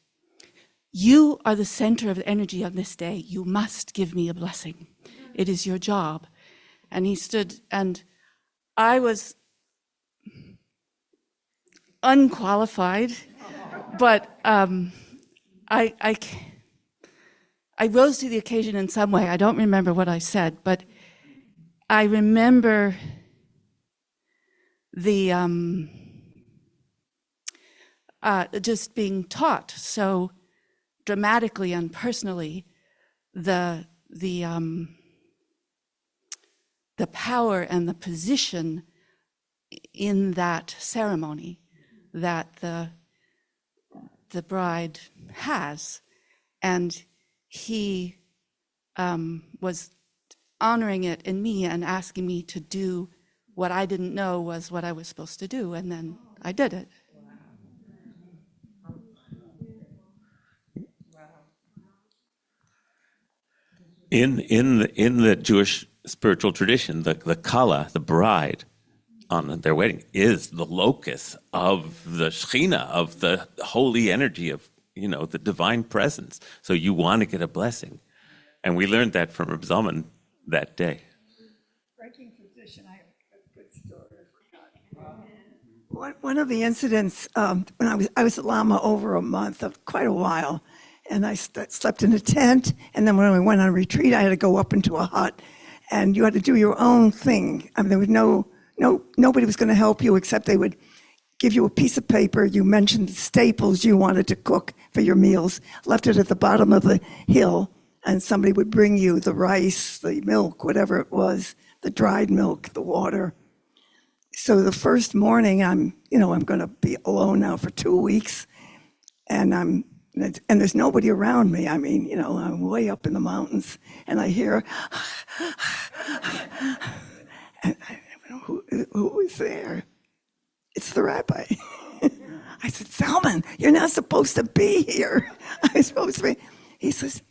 H: "You are the center of the energy of this day. You must give me a blessing. It is your job." And he stood, and I was unqualified, but I rose to the occasion in some way. I don't remember what I said, but I remember the just being taught so dramatically and personally the power and the position in that ceremony that the bride has. And he was honoring it in me and asking me to do what I didn't know was what I was supposed to do, and then I did it.
D: In the Jewish spiritual tradition, the kala, the bride, on their wedding is the locus of the Shekhinah, of the holy energy of, the divine presence. So you want to get a blessing. And we learned that from Reb Zalman that day.
F: Breaking tradition, I have a good story I forgot. One of the incidents, when I was at Lama over a month, quite a while, and I slept in a tent, and then when we went on retreat, I had to go up into a hut, and you had to do your own thing. I mean, there was nobody was going to help you except they would give you a piece of paper. You mentioned the staples you wanted to cook for your meals, left it at the bottom of the hill, and somebody would bring you the rice, the milk, whatever it was, the dried milk, the water. So the first morning, I'm going to be alone now for 2 weeks, and there's nobody around me. I mean, I'm way up in the mountains, and I hear, and who is there? It's the rabbi. I said, Zalman, you're not supposed to be here. I'm supposed to be. He says,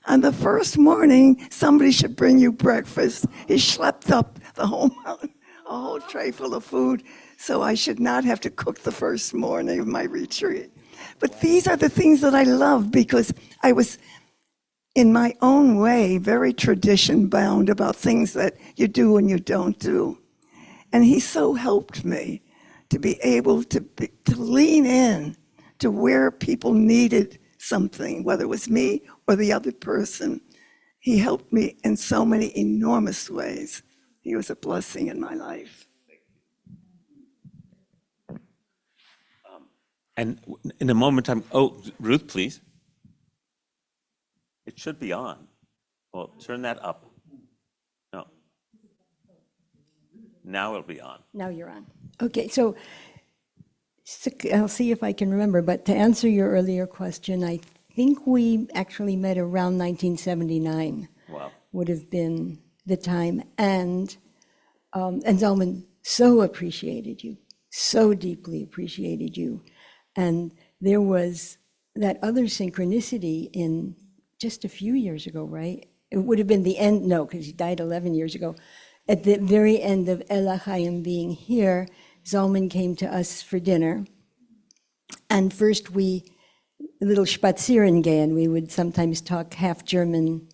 F: on the first morning, somebody should bring you breakfast. He schlepped up the whole mountain, a whole tray full of food, so I should not have to cook the first morning of my retreat. But these are the things that I love because I was, in my own way, very tradition bound about things that you do and you don't do. And he so helped me to be able to lean in to where people needed something, whether it was me or the other person. He helped me in so many enormous ways. He was a blessing in my life.
D: And in a moment, Ruth, please. It should be on. Well, turn that up. No. Now it'll be on.
C: Now you're on. Okay, so I'll see if I can remember, but to answer your earlier question, I think we actually met around 1979.
D: Wow.
C: Would have been the time. And Zalman so appreciated you, so deeply appreciated you. And there was that other synchronicity in just a few years ago, right? It would have been the end, no, because he died 11 years ago. At the very end of Elat Chaim being here, Zalman came to us for dinner. And first a little spazieren gehen, we would sometimes talk half German.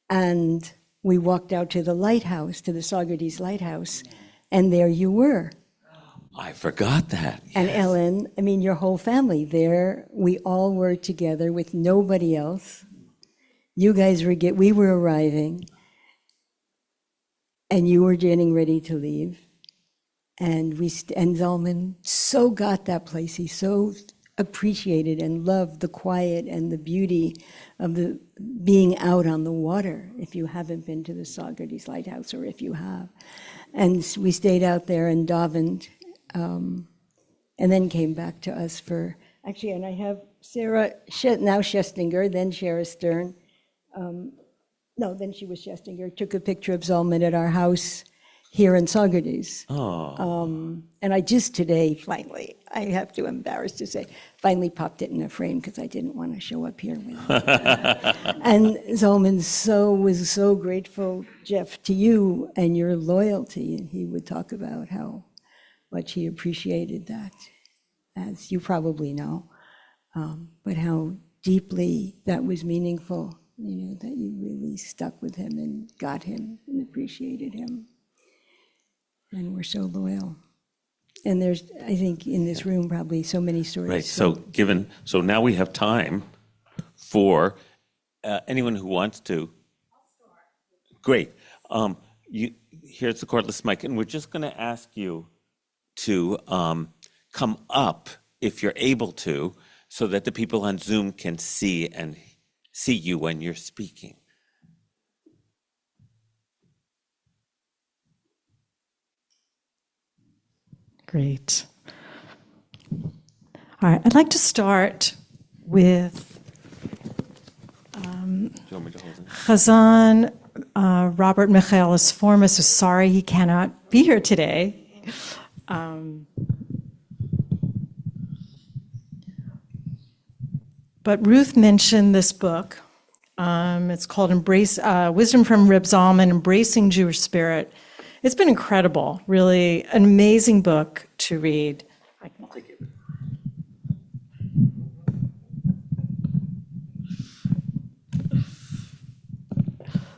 C: And we walked out to the lighthouse, to the Saugerties lighthouse, and there you were.
D: I forgot that.
C: And Ellen, I mean, your whole family there, we all were together with nobody else. You guys we were arriving, and you were getting ready to leave. And Zalman so got that place. He so appreciated and loved the quiet and the beauty of the being out on the water, if you haven't been to the Saugerties Lighthouse, or if you have. And we stayed out there and davened, and then came back to us for, actually, and I have Sarah, now Schestinger, then Shara Stern. No, then she was Schestinger, took a picture of Zalman at our house here in Saugerties.
D: Oh.
C: And I just today, finally, I have to embarrass to say, finally popped it in a frame because I didn't want to show up here with it. And Zalman was so grateful, Jeff, to you and your loyalty. And he would talk about how much he appreciated that, as you probably know, but how deeply that was meaningful, that you really stuck with him and got him and appreciated him. And we're so loyal. And there's, I think, in this room, probably so many stories.
D: Right, so now we have time for anyone who wants to. Great. Here's the cordless mic, and we're just going to ask you to come up, if you're able to, so that the people on Zoom can see you when you're speaking.
B: Great. All right, I'd like to start with Chazan Robert Michaelis Formas is sorry he cannot be here today. But Ruth mentioned this book. It's called Wisdom from Reb Zalman, Embracing Jewish Spirit. It's been incredible, really an amazing book to read. I'll take it.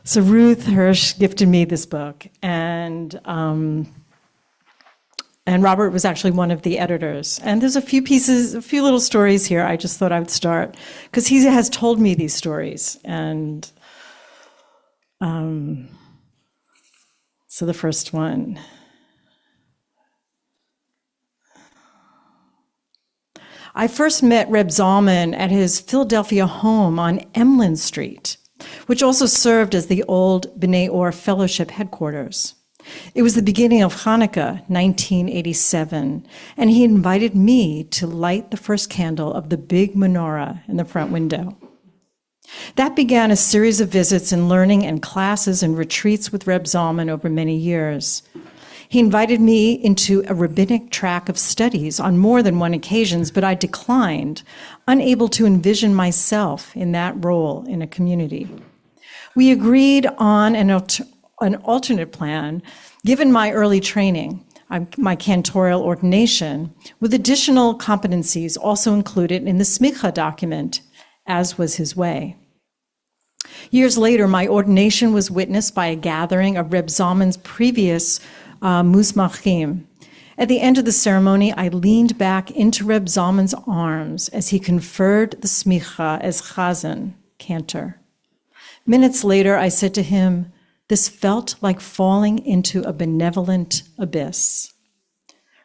B: So Ruth Hirsch gifted me this book, and Robert was actually one of the editors. And there's a few little stories here I just thought I would start, because he has told me these stories. And so the first one. I first met Reb Zalman at his Philadelphia home on Emlyn Street, which also served as the old B'nai Or Fellowship headquarters. It was the beginning of Hanukkah, 1987, and he invited me to light the first candle of the big menorah in the front window. That began a series of visits and learning and classes and retreats with Reb Zalman over many years. He invited me into a rabbinic track of studies on more than one occasion, but I declined, unable to envision myself in that role in a community. We agreed on an alternate plan, given my early training, my cantorial ordination, with additional competencies also included in the smicha document, as was his way. Years later, my ordination was witnessed by a gathering of Reb Zalman's previous musmachim. At the end of the ceremony, I leaned back into Reb Zalman's arms as he conferred the smicha as chazan, cantor. Minutes later, I said to him, "This felt like falling into a benevolent abyss."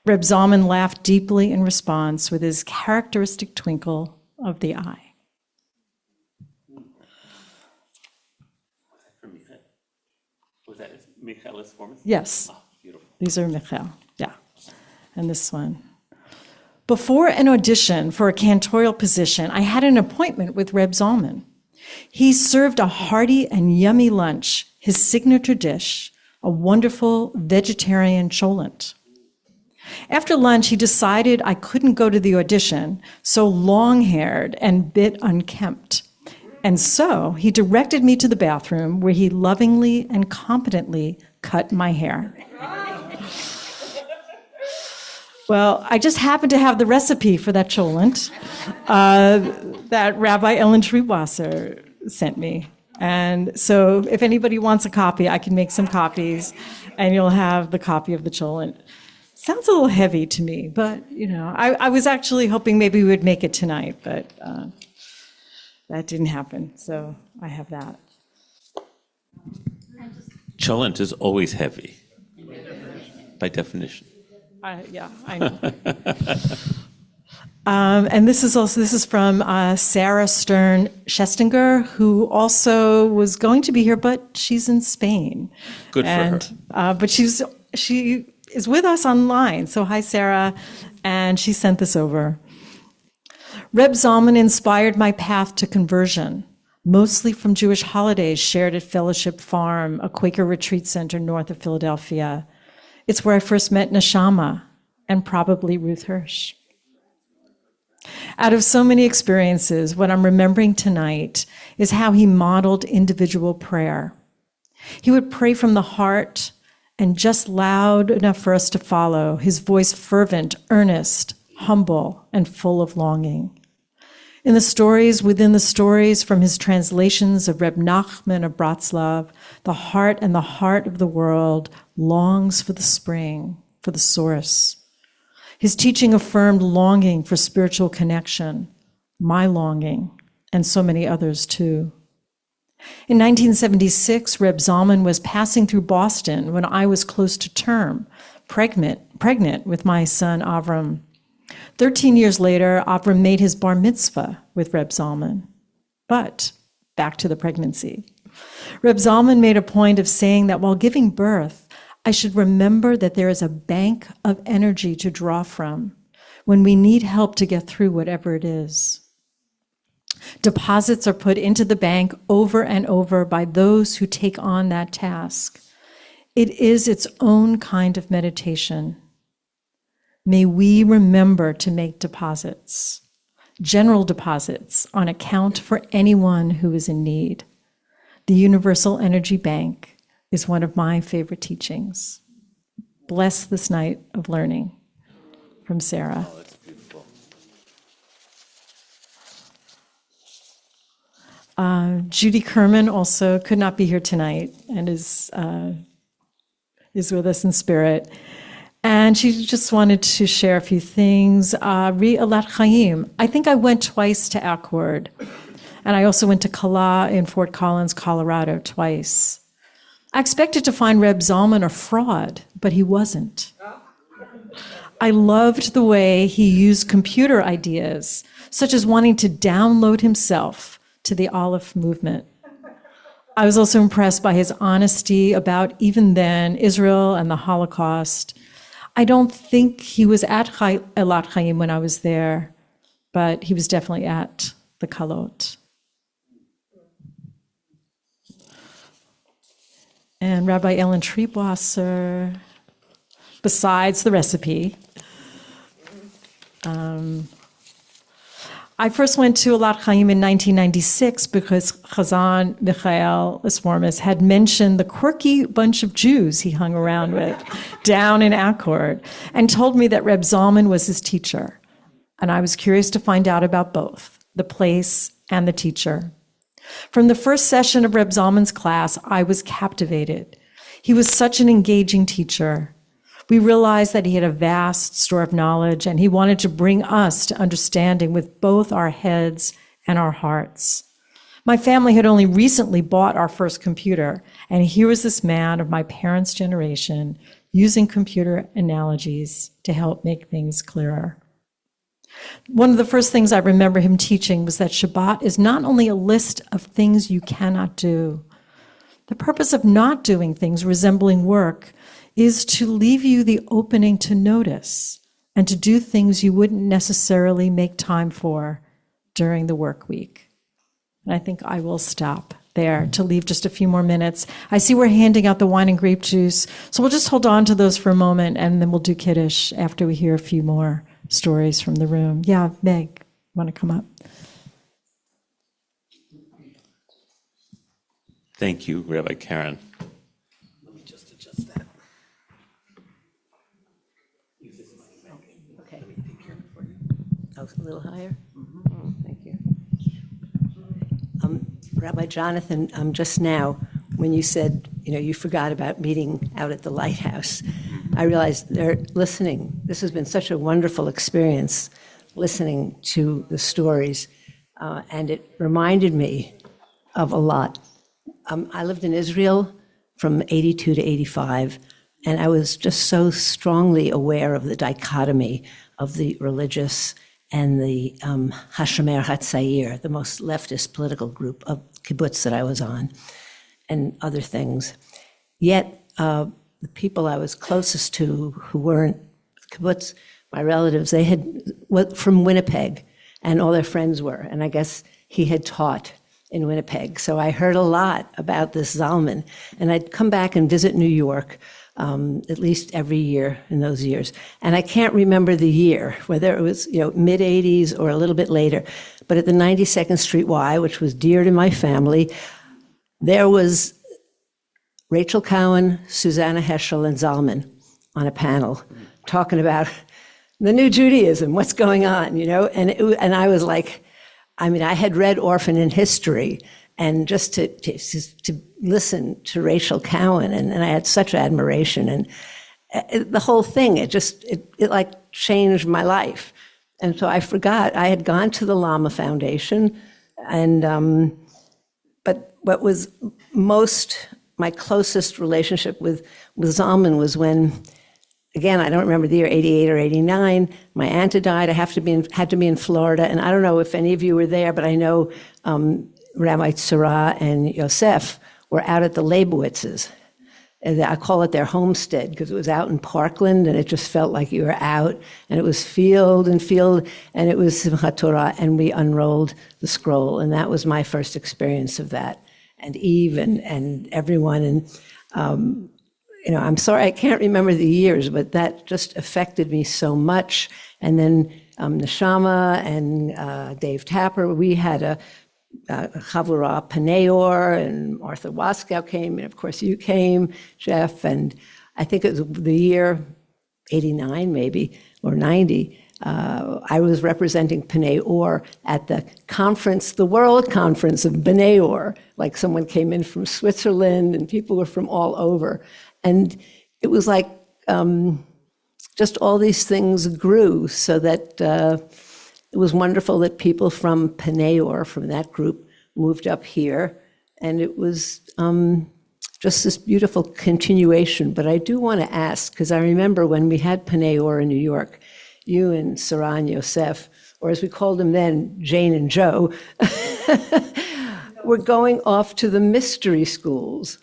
B: Reb Zalman laughed deeply in response with his characteristic twinkle of the eye.
D: Was that Michaelis Formas?
B: Yes.
D: Oh, beautiful.
B: These are Michael, yeah. And this one. Before an audition for a cantorial position, I had an appointment with Reb Zalman. He served a hearty and yummy lunch, his signature dish, a wonderful vegetarian cholent. After lunch, he decided I couldn't go to the audition, so long-haired and bit unkempt. And so he directed me to the bathroom where he lovingly and competently cut my hair. Well, I just happened to have the recipe for that cholent that Rabbi Ellen Treewasser sent me. And so if anybody wants a copy, I can make some copies, and you'll have the copy of the cholent. Sounds a little heavy to me, but, I was actually hoping maybe we would make it tonight, but that didn't happen, so I have that.
D: Cholent is always heavy, by definition.
B: Yeah, I know. And this is from Sarah Stern Schestinger, who also was going to be here, but she's in Spain.
D: Good for her.
B: But she is with us online. So hi, Sarah, and she sent this over. Reb Zalman inspired my path to conversion, mostly from Jewish holidays shared at Fellowship Farm, a Quaker retreat center north of Philadelphia. It's where I first met Neshama and probably Ruth Hirsch. Out of so many experiences, what I'm remembering tonight is how he modeled individual prayer. He would pray from the heart and just loud enough for us to follow, his voice fervent, earnest, humble, and full of longing. In the stories within the stories from his translations of Reb Nachman of Bratslav, the heart and the heart of the world longs for the spring, for the source. His teaching affirmed longing for spiritual connection, my longing, and so many others too. In 1976, Reb Zalman was passing through Boston when I was close to term, pregnant with my son Avram. 13 years later, Avram made his bar mitzvah with Reb Zalman. But back to the pregnancy. Reb Zalman made a point of saying that while giving birth, I should remember that there is a bank of energy to draw from when we need help to get through whatever it is. Deposits are put into the bank over and over by those who take on that task. It is its own kind of meditation. May we remember to make deposits, general deposits, on account for anyone who is in need. The Universal Energy Bank is one of my favorite teachings. Bless this night of learning. From Sarah.
D: Oh, that's beautiful.
B: Judy Kerman also could not be here tonight and is with us in spirit. And she just wanted to share a few things. Elat Chaim. I think I went twice to Accord. And I also went to Kala in Fort Collins, Colorado, twice. I expected to find Reb Zalman a fraud, but he wasn't. I loved the way he used computer ideas, such as wanting to download himself to the Aleph movement. I was also impressed by his honesty about, even then, Israel and the Holocaust. I don't think he was at Elat Chaim when I was there, but he was definitely at the Kalot. And Rabbi Ellen Triebwasser, besides the recipe, I first went to Elat Chaim in 1996 because Chazan Michael Esformis had mentioned the quirky bunch of Jews he hung around with down in Accord and told me that Reb Zalman was his teacher. And I was curious to find out about both, the place and the teacher. From the first session of Reb Zalman's class, I was captivated. He was such an engaging teacher. We realized that he had a vast store of knowledge, and he wanted to bring us to understanding with both our heads and our hearts. My family had only recently bought our first computer, and here was this man of my parents' generation using computer analogies to help make things clearer. One of the first things I remember him teaching was that Shabbat is not only a list of things you cannot do. The purpose of not doing things resembling work is to leave you the opening to notice and to do things you wouldn't necessarily make time for during the work week. And I think I will stop there to leave just a few more minutes. I see we're handing out the wine and grape juice, so we'll just hold on to those for a moment, and then we'll do Kiddush after we hear a few more stories from the room. Yeah, Meg, want to come up?
D: Thank you, Rabbi Karen.
F: Let me just adjust that.
C: Okay. Oh, a little higher? Oh, thank you. Rabbi Jonathan, just now, when you said, you forgot about meeting out at the lighthouse, I realized they're listening. This has been such a wonderful experience, listening to the stories, and it reminded me of a lot. I lived in Israel from 82 to 85, and I was just so strongly aware of the dichotomy of the religious and the Hashomer Hatzair, the most leftist political group of kibbutz that I was on, and other things. Yet, the people I was closest to who weren't kibbutz, my relatives, they had from Winnipeg, and all their friends were, and I guess he had taught in Winnipeg. So I heard a lot about this Zalman, and I'd come back and visit New York at least every year in those years. And I can't remember the year, whether it was mid-'80s or a little bit later, but at the 92nd Street Y, which was dear to my family, there was Rachel Cohen, Susanna Heschel, and Zalman on a panel talking about the new Judaism, what's going on, and I was like, I had read Orphan in History, and just to listen to Rachel Cohen, and I had such admiration, and the whole thing, it like changed my life. And so I forgot, I had gone to the Lama Foundation, and but what was my closest relationship with Zalman was when, again, I don't remember the year, 88 or 89, my aunt had died. I had to be in Florida, and I don't know if any of you were there, but I know Rabbi Tzara and Yosef were out at the Leibowitzes, And I call it their homestead because it was out in Parkland, and it just felt like you were out, and it was field, and it was Simchat Torah, and we unrolled the scroll, and that was my first experience of that. And Eve and everyone, and I'm sorry I can't remember the years, but that just affected me so much. And then Neshama and Dave Tapper, we had a Chavurah Paneor, and Martha Waskow came, and of course you came, Jeff, and I think it was the year 89 maybe, or 90, I was representing B'nai Or at the conference, the World Conference of B'nai Or, like someone came in from Switzerland and people were from all over. And it was like just all these things grew so that it was wonderful that people from B'nai Or, from that group, moved up here. And it was just this beautiful continuation. But I do want to ask, because I remember when we had B'nai Or in New York, you and Sarah and Yosef, or as we called them then, Jane and Joe, were going off to the mystery schools.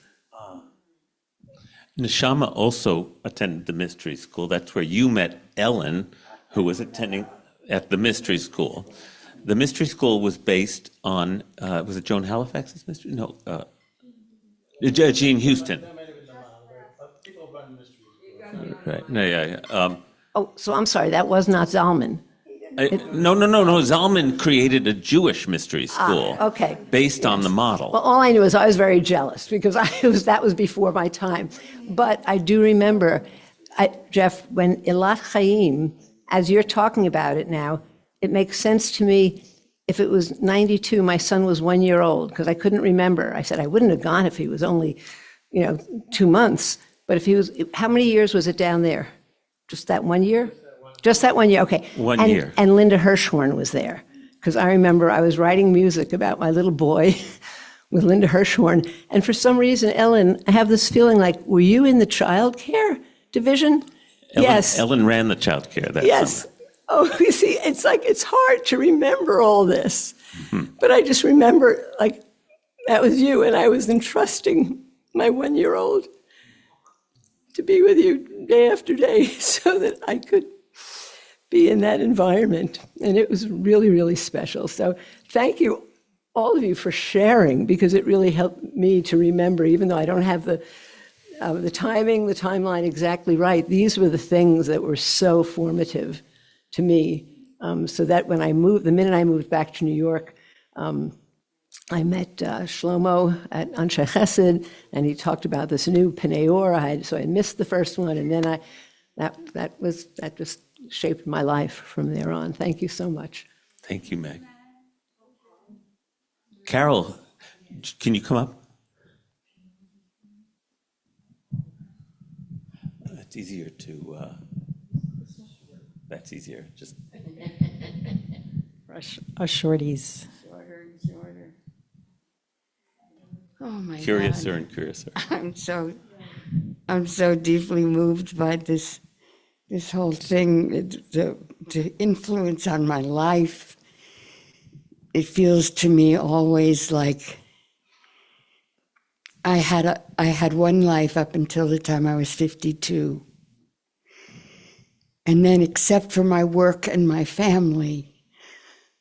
D: Neshama also attended the mystery school. That's where you met Ellen, who was attending at the mystery school. The mystery school was based on, was it Joan Halifax's mystery? No, Jean Houston. Right. No, yeah.
C: Oh, so I'm sorry, that was not Zalman.
D: No. Zalman created a Jewish mystery school.
C: Okay.
D: Based on the model.
C: Well, all I knew is I was very jealous because that was before my time. But I do remember, Jeff, when Elat Chaim, as you're talking about it now, it makes sense to me. If it was 92, my son was 1 year old because I couldn't remember. I said I wouldn't have gone if he was only, 2 months. But if he was, how many years was it down there? Just that 1 year? Just that 1 year, okay.
D: One year.
C: And Linda Hirschhorn was there. Because I remember I was writing music about my little boy with Linda Hirschhorn. And for some reason, Ellen, I have this feeling like, were you in the child care division? Yes.
D: Ellen ran the child care that
C: yes.
D: summer.
C: Oh, you see, it's like, it's hard to remember all this. Mm-hmm. But I just remember, like, that was you, and I was entrusting my 1 year old to be with you day after day so that I could be in that environment. And it was really, really special. So thank you, all of you, for sharing, because it really helped me to remember, even though I don't have the timeline exactly right. These were the things that were so formative to me, so that when I moved, the minute I moved back to New York, I met Shlomo at Anshe Chesed, and he talked about this new B'nai Or. So I missed the first one, and then that just shaped my life from there on. Thank you so much.
D: Thank you, Meg. Carol, can you come up? It's easier to. That's easier. Just
B: Us shorties.
I: Shorter and shorter. Oh my
D: curiouser
I: God.
D: and curiouser.
I: I'm so deeply moved by this whole thing, the influence on my life. It feels to me always like I had one life up until the time I was 52. And then, except for my work and my family,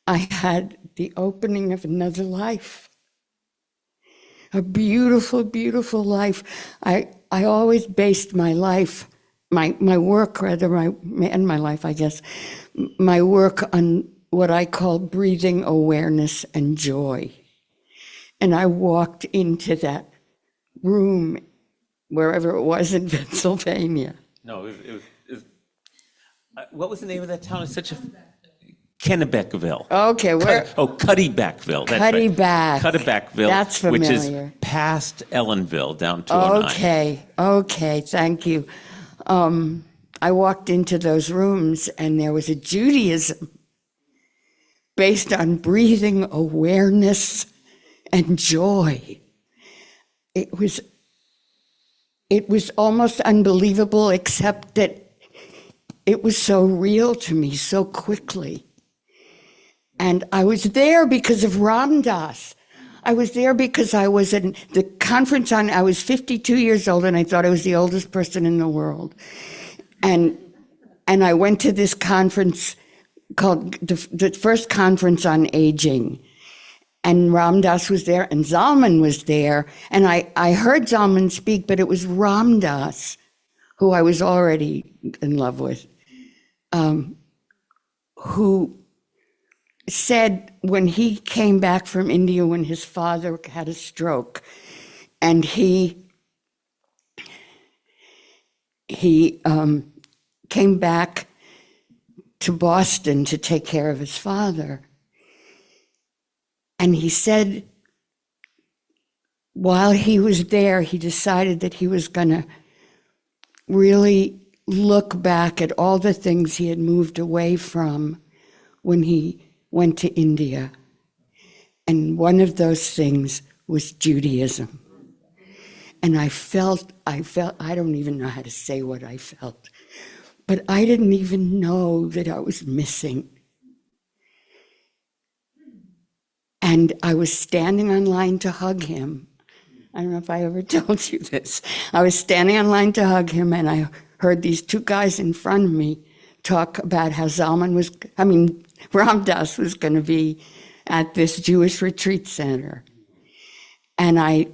I: I had the opening of another life. A beautiful, beautiful life. I always based my life, my work rather, and my life, I guess, my work on what I call breathing awareness and joy. And I walked into that room, wherever it was in Pennsylvania.
D: No, it was what was the name of that town? It's such a Kennebeckville.
I: Okay, where?
D: Cuddybackville. That's
I: Cuddyback.
D: Right. Cuddybackville.
I: That's familiar.
D: Which is past Ellenville, down 209.
I: Okay, thank you. I walked into those rooms, and there was a Judaism based on breathing awareness and joy. It was almost unbelievable, except that it was so real to me so quickly. And I was there because of Ram Dass. I was there because I was at the conference I was 52 years old and I thought I was the oldest person in the world. And I went to this conference called the first conference on aging. And Ram Dass was there and Zalman was there. And I heard Zalman speak, but it was Ram Dass, who I was already in love with, who said when he came back from India when his father had a stroke, and he came back to Boston to take care of his father. And he said while he was there, he decided that he was going to really look back at all the things he had moved away from when he went to India. And one of those things was Judaism. And I felt, I don't even know how to say what I felt, but I didn't even know that I was missing. And I was standing on line to hug him. I don't know if I ever told you this. I was standing on line to hug him, and I heard these two guys in front of me talk about how Ram Dass was going to be at this Jewish retreat center. And I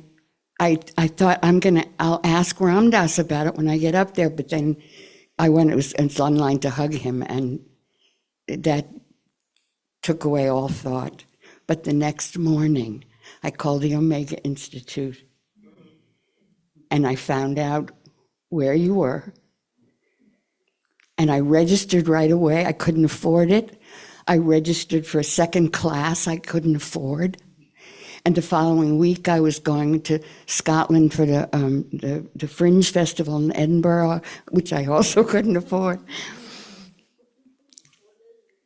I: thought, I'll ask Ram Dass about it when I get up there. But then it's online to hug him, and that took away all thought. But the next morning, I called the Omega Institute, and I found out where you were. And I registered right away. I couldn't afford it. I registered for a second class I couldn't afford. And the following week, I was going to Scotland for the Fringe Festival in Edinburgh, which I also couldn't afford.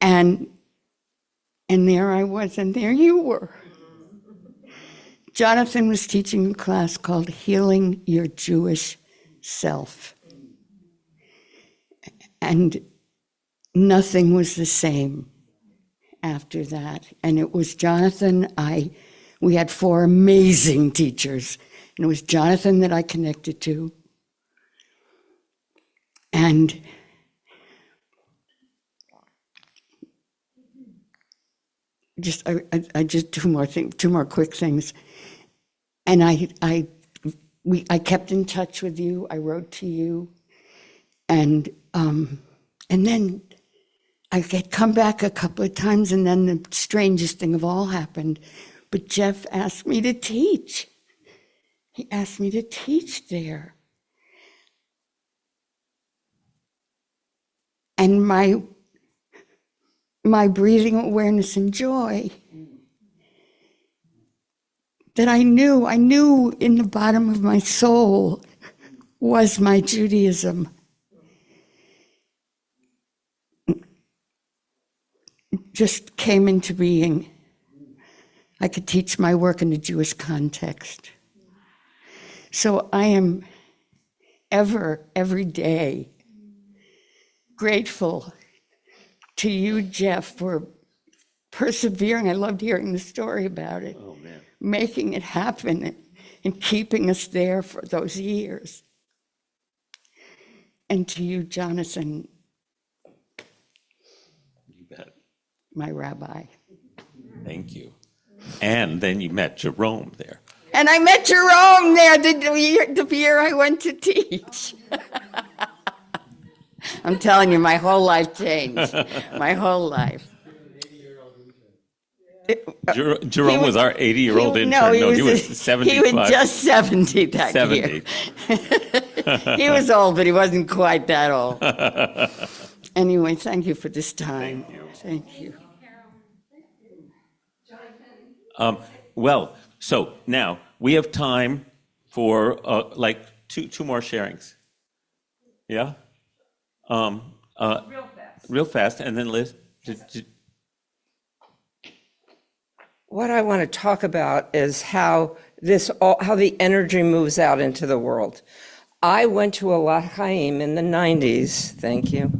I: And there I was, and there you were. Jonathan was teaching a class called Healing Your Jewish Self. And nothing was the same after that. And it was Jonathan, we had 4 amazing teachers, and it was Jonathan that I connected to. And I just two more quick things. And I kept in touch with you. I wrote to you, and then I had come back a couple of times, and then the strangest thing of all happened. But Jeff asked me to teach. He asked me to teach there. And my breathing awareness and joy that I knew in the bottom of my soul was my Judaism. Just came into being. I could teach my work in a Jewish context. So I am every day grateful to you, Jeff, for persevering. I loved hearing the story about it.
D: Oh, man.
I: Making it happen and keeping us there for those years. And to you, Jonathan,
D: You bet.
I: my rabbi.
D: Thank you. And then you met Jerome there.
I: And I met Jerome there the year I went to teach. I'm telling you, my whole life changed. My whole life.
D: Jerome was our 80-year-old intern. He was 75.
I: He was just 70 that
D: 70.
I: year. He was old, but he wasn't quite that old. Anyway, thank you for this time. Thank you.
D: Well, so now we have time for like two more sharings. Yeah? Real fast, and then Liz.
J: What I want to talk about is how the energy moves out into the world. I went to Elat Chaim in the 90s, thank you.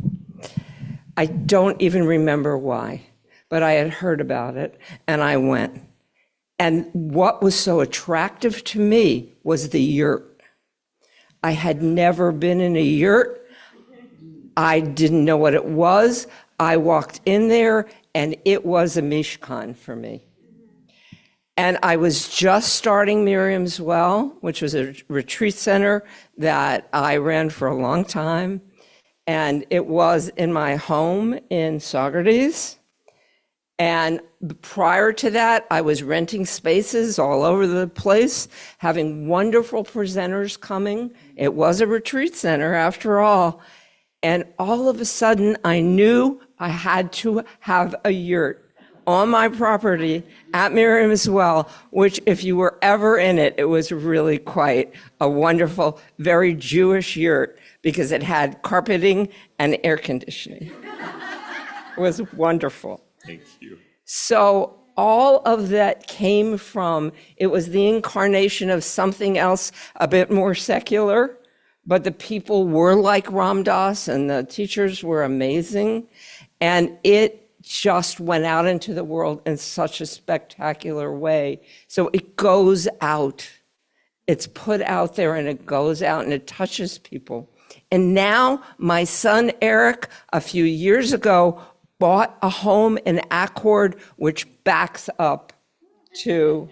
J: I don't even remember why, but I had heard about it, and I went. And what was so attractive to me was the yurt. I had never been in a yurt. I didn't know what it was. I walked in there, and it was a mishkan for me. And I was just starting Miriam's Well, which was a retreat center that I ran for a long time. And it was in my home in Saugerties. And prior to that, I was renting spaces all over the place, having wonderful presenters coming. It was a retreat center after all. And all of a sudden, I knew I had to have a yurt on my property at Miriam's Well, which if you were ever in it, it was really quite a wonderful, very Jewish yurt because it had carpeting and air conditioning. It was wonderful.
D: Thank you.
J: So all of that came from, it was the incarnation of something else a bit more secular, but the people were like Ram Dass and the teachers were amazing. And it just went out into the world in such a spectacular way. So it goes out. It's put out there and it goes out and it touches people. And now my son, Eric, a few years ago, bought a home in Accord, which backs up to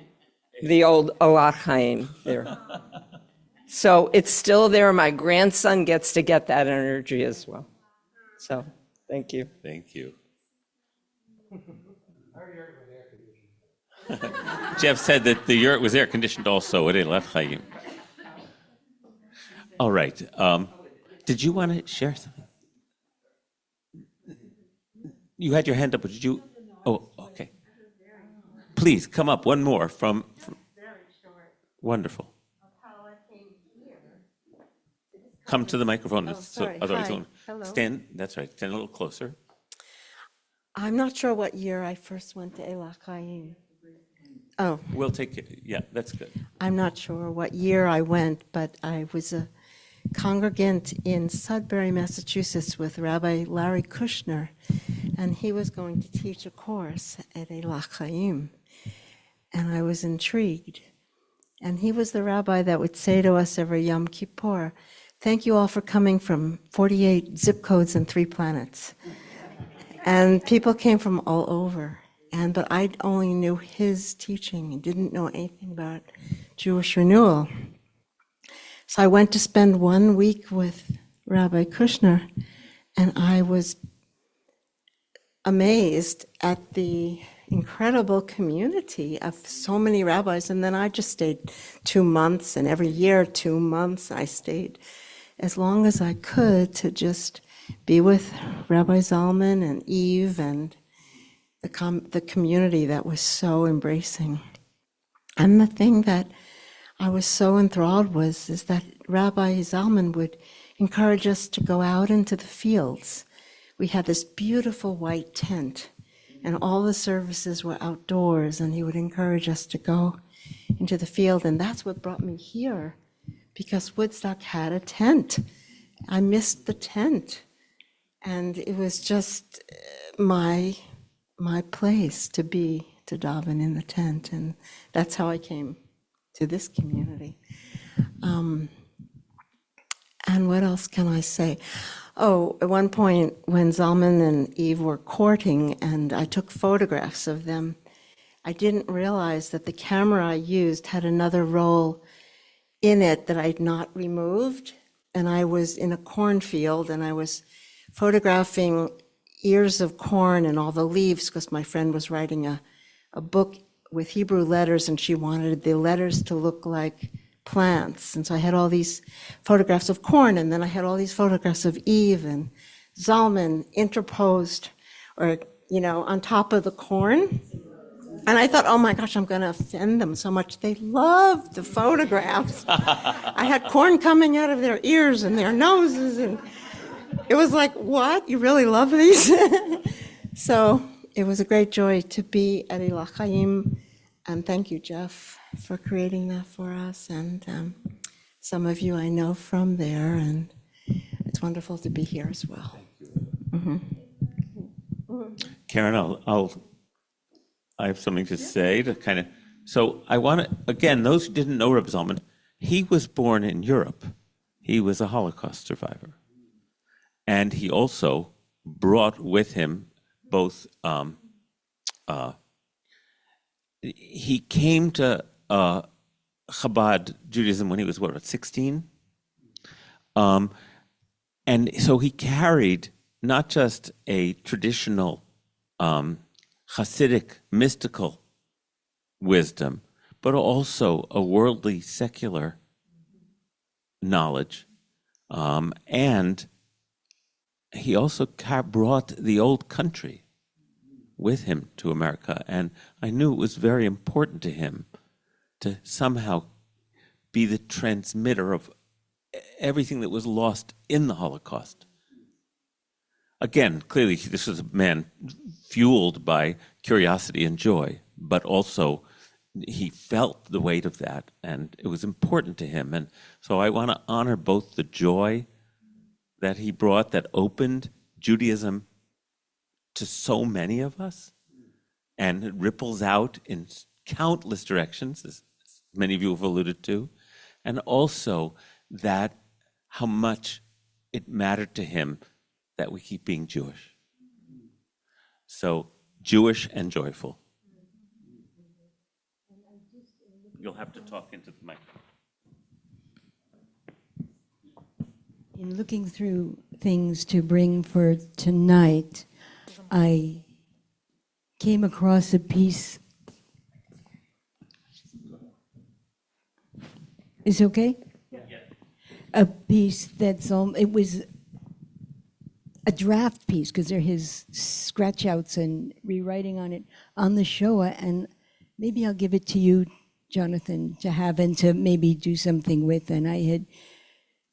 J: the old Elat Chaim there. So it's still there. My grandson gets to get that energy as well. So thank you.
D: Thank you. Jeff said that the yurt was air conditioned also at Elat Chaim. All right. Did you want to share something? You had your hand up, but did you? Oh, okay. Please come up. One more from wonderful. Come to the microphone.
K: Sorry.
D: Otherwise,
K: Hi. Hello.
D: Stand. That's right. Stand a little closer.
K: I'm not sure what year I first went to Elat Chaim. Oh,
D: We'll take it. Yeah, that's good.
K: I'm not sure what year I went, but I was a congregant in Sudbury, Massachusetts with Rabbi Larry Kushner, and he was going to teach a course at Elat Chaim, and I was intrigued. And he was the rabbi that would say to us every Yom Kippur, "Thank you all for coming from 48 zip codes and 3 planets." And people came from all over. But I only knew his teaching and didn't know anything about Jewish renewal. So I went to spend 1 week with Rabbi Kushner, and I was amazed at the incredible community of so many rabbis. And then I just stayed 2 months, and every year, 2 months, I stayed as long as I could to just be with Rabbi Zalman and Eve and the community that was so embracing. And the thing that I was so enthralled is that Rabbi Zalman would encourage us to go out into the fields. We had this beautiful white tent, and all the services were outdoors, and he would encourage us to go into the field. And that's what brought me here, because Woodstock had a tent. I missed the tent. And it was just my place to be, to daven in the tent. And that's how I came to this community. And what else can I say? Oh, at one point when Zalman and Eve were courting and I took photographs of them, I didn't realize that the camera I used had another roll in it that I'd not removed. And I was in a cornfield and I was photographing ears of corn and all the leaves because my friend was writing a book with Hebrew letters and she wanted the letters to look like plants. And so I had all these photographs of corn, and then I had all these photographs of Eve, and Zalman interposed or, on top of the corn. And I thought, oh my gosh, I'm going to offend them so much. They loved the photographs. I had corn coming out of their ears and their noses, and it was like, what? You really love these? So it was a great joy to be at Elat Chaim, and thank you, Jeff, for creating that for us. And some of you I know from there, and it's wonderful to be here as well.
D: Karen, I have something to say to kind of So I want to, again, those who didn't know Reb Zalman, he was born in Europe. He was a Holocaust survivor. And he also brought with him both, he came to Chabad Judaism when he was, what, 16? And so he carried not just a traditional Hasidic mystical wisdom, but also a worldly secular knowledge. And he also brought the old country with him to America. And I knew it was very important to him to somehow be the transmitter of everything that was lost in the Holocaust. Again, clearly, this was a man fueled by curiosity and joy, but also he felt the weight of that, and it was important to him. And so I want to honor both the joy that he brought that opened Judaism to so many of us, and it ripples out in countless directions, as many of you have alluded to, and also that how much it mattered to him that we keep being Jewish. So, Jewish and joyful. You'll have to talk into the mic.
C: In looking through things to bring for tonight, I came across a piece. Is it okay? Yeah. A piece that's it was a draft piece because they're his scratch outs and rewriting on it on the Shoah, and maybe I'll give it to you, Jonathan, to have and to maybe do something with. And I had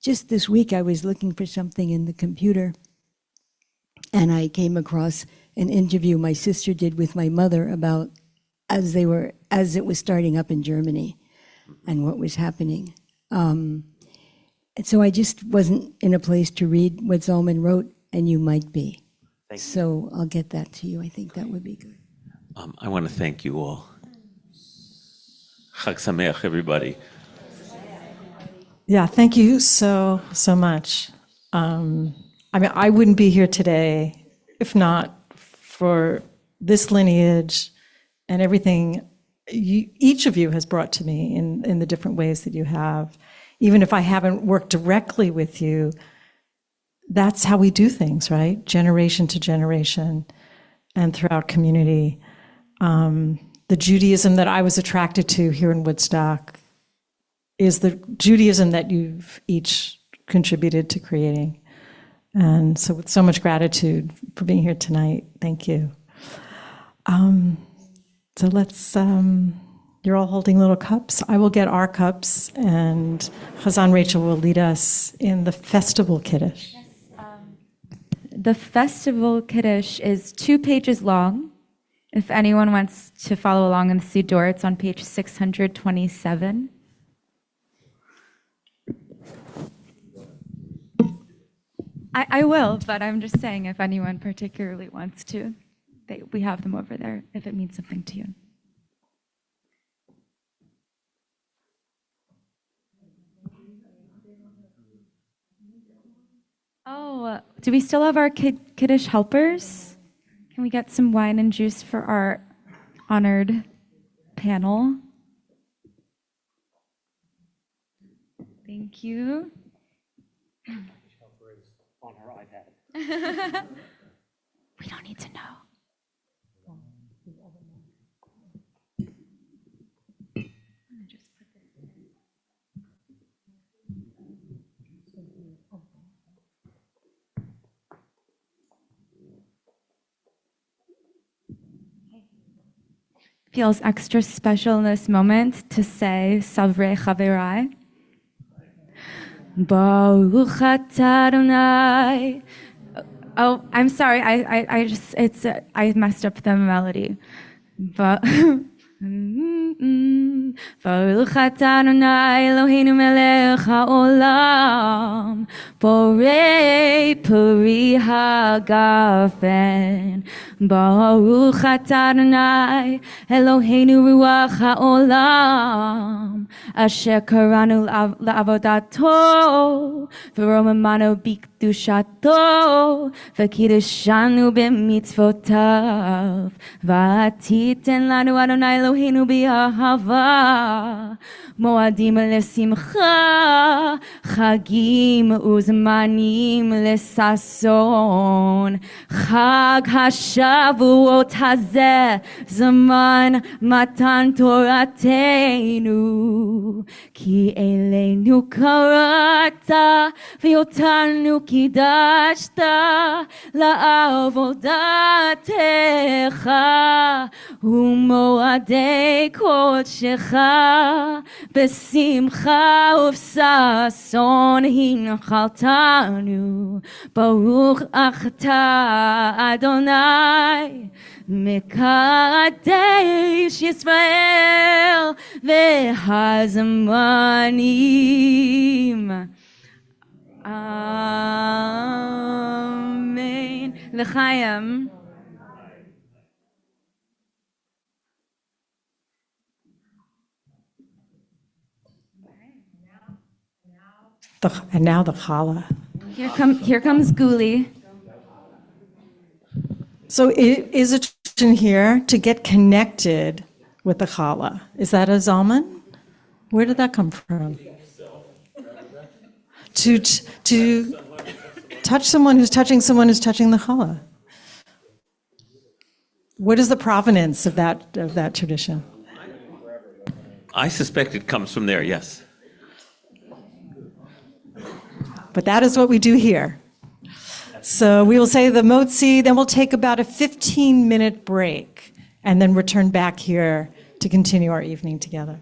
C: just this week I was looking for something in the computer, and I came across an interview my sister did with my mother about as it was starting up in Germany and what was happening. And so I just wasn't in a place to read what Zalman wrote, and you might be.
D: Thank you.
C: So I'll get that to you. I think that would be good.
D: I want to thank you all. Chag Sameach, everybody.
B: Yeah, thank you so much. I mean, I wouldn't be here today if not for this lineage and everything each of you has brought to me in the different ways that you have. Even if I haven't worked directly with you, that's how we do things, right? Generation to generation and throughout community. The Judaism that I was attracted to here in Woodstock is the Judaism that you've each contributed to creating. And so with so much gratitude for being here tonight, thank you. So let's, you're all holding little cups. I will get our cups, and Chazan Rachel will lead us in the festival Kiddush.
A: Yes, the festival Kiddush is 2 pages long. If anyone wants to follow along in the Siddur, it's on page 627. I will, but I'm just saying if anyone particularly wants to, we have them over there if it means something to you. Oh, do we still have our Kiddush helpers? Can we get some wine and juice for our honored panel? Thank you.
L: On her iPad.
A: We don't need to know. Feels extra special in this moment to say Savrei Chaverai. Baruch atah Adonai. Oh, I'm sorry. I messed up the melody. Baruch atah Adonai Eloheinu melech haolam, borei peri hagafen, Baruch atah Adonai Eloheinu ruach haolam asher karanu la'avodato v'romamanu bikdushato v'kiddishanu b'mitzvotav v'atiten lanu Adonai Eloheinu b'ahava moadim lesimcha chagim uzmanim lesason chag hashavuot hazeh zaman matan toratenu ki eleinu karata v'yotanu kidashta la'avodatecha umoadei kodshecha besimcha uvsason hinchaltanu baruch atah Adonai mekadesh Yisrael v'hazmanim. Amen. L'chaim.
B: And now the challah.
A: Here comes Guli.
B: So it is a tradition here to get connected with the challah. Is that a Zalman? Where did that come from? To touch someone who's touching someone who's touching the challah. What is the provenance of that tradition?
D: I suspect it comes from there, yes.
B: But that is what we do here. So we will say the motzi, then we'll take about a 15-minute break and then return back here to continue our evening together.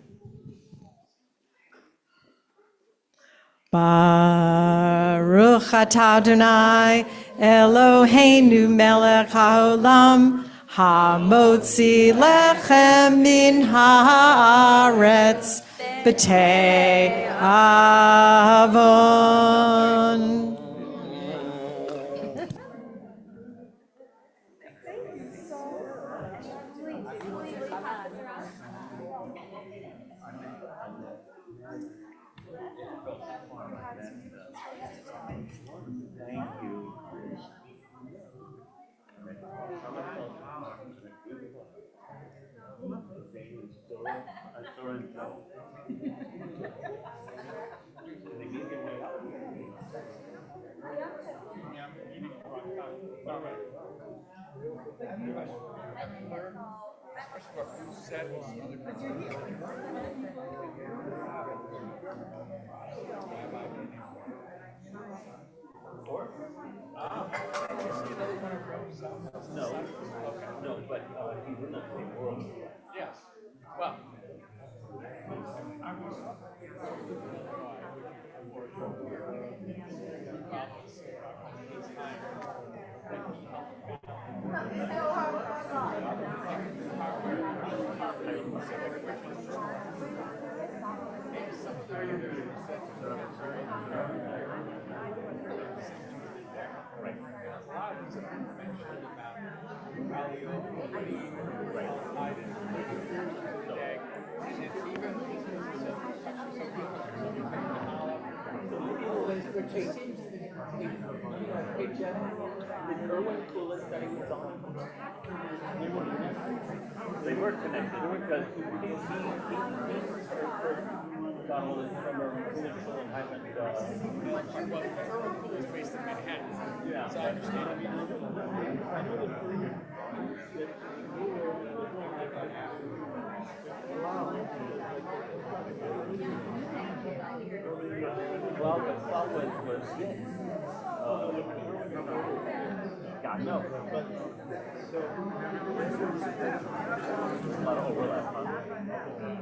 B: Baruch atah Adonai Eloheinu melech haolam hamotzi lechem min haaretz b'tei avon.
D: No, but he's in the same world. Yes. Well. They were connected because he got all this from her initial and haven't. Well, is based in Manhattan. Yeah. So I understand. Well, the thought was God, no. But, so, there's a lot of overlap, huh?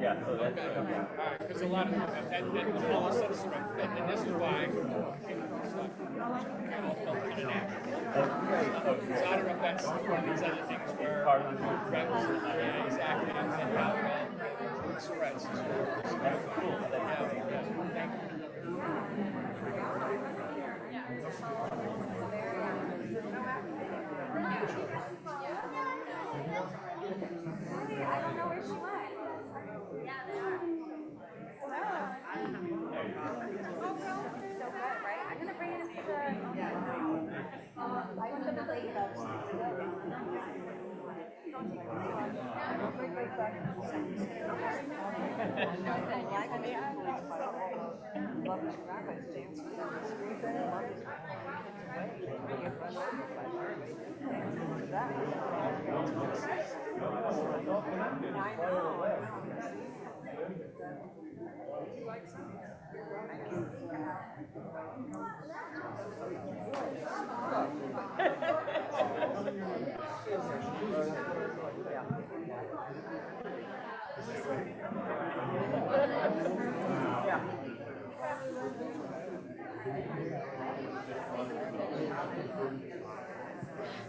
D: Yeah, so that's... Because a lot of... And all of a sudden, and this is why... So I don't know if that's one of these other things where... Yeah, exactly. And how it all spreads. Cool. Yeah.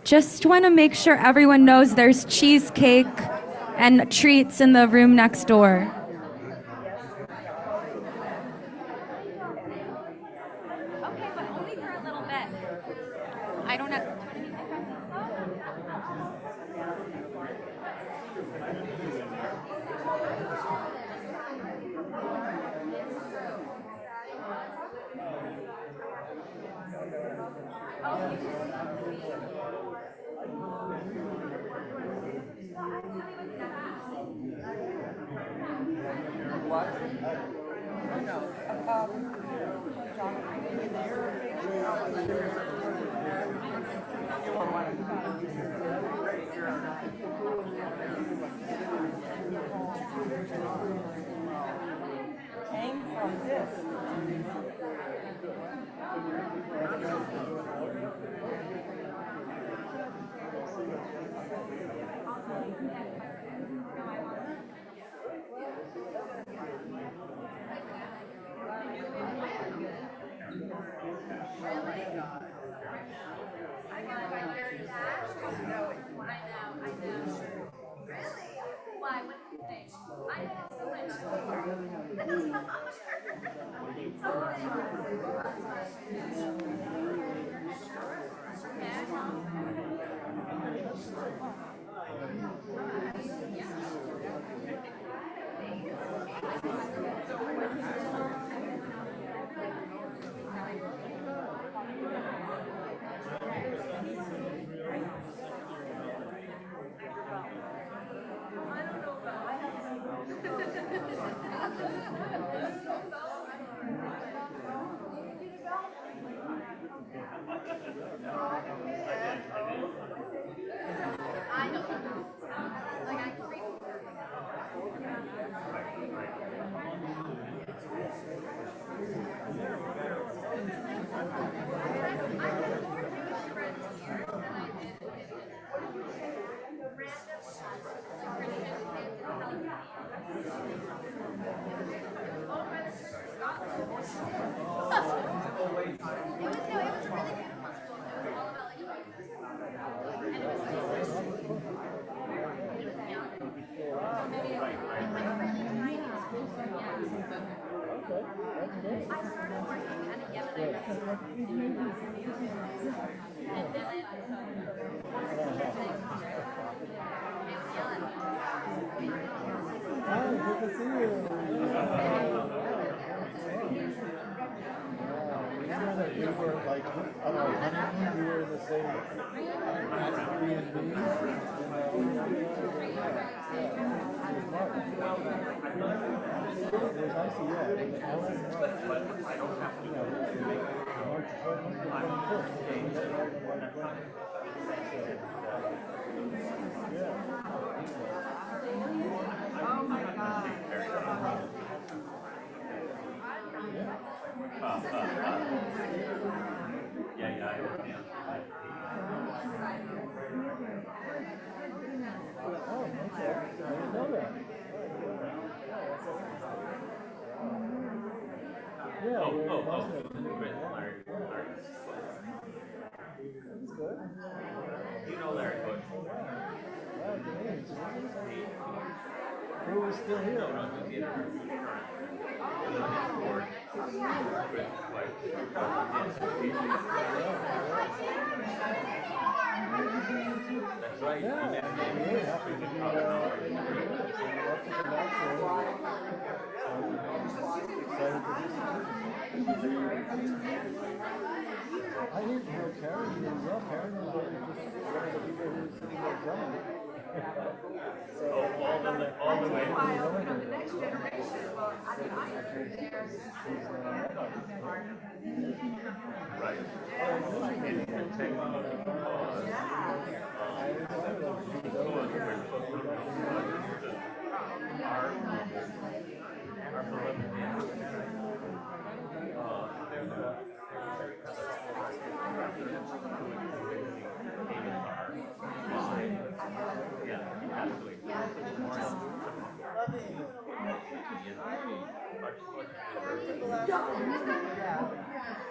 A: Just want to make sure everyone knows there's cheesecake and treats in the room next door. Okay, but only for a little bit. I don't have.
J: Came from this.
G: I didn't know Karen. You didn't know Karen. You were just one of the people who was sitting there drumming.
D: All the way.
L: The next generation, well, I mean, I heard theirs.
D: Right. In particular because our beloved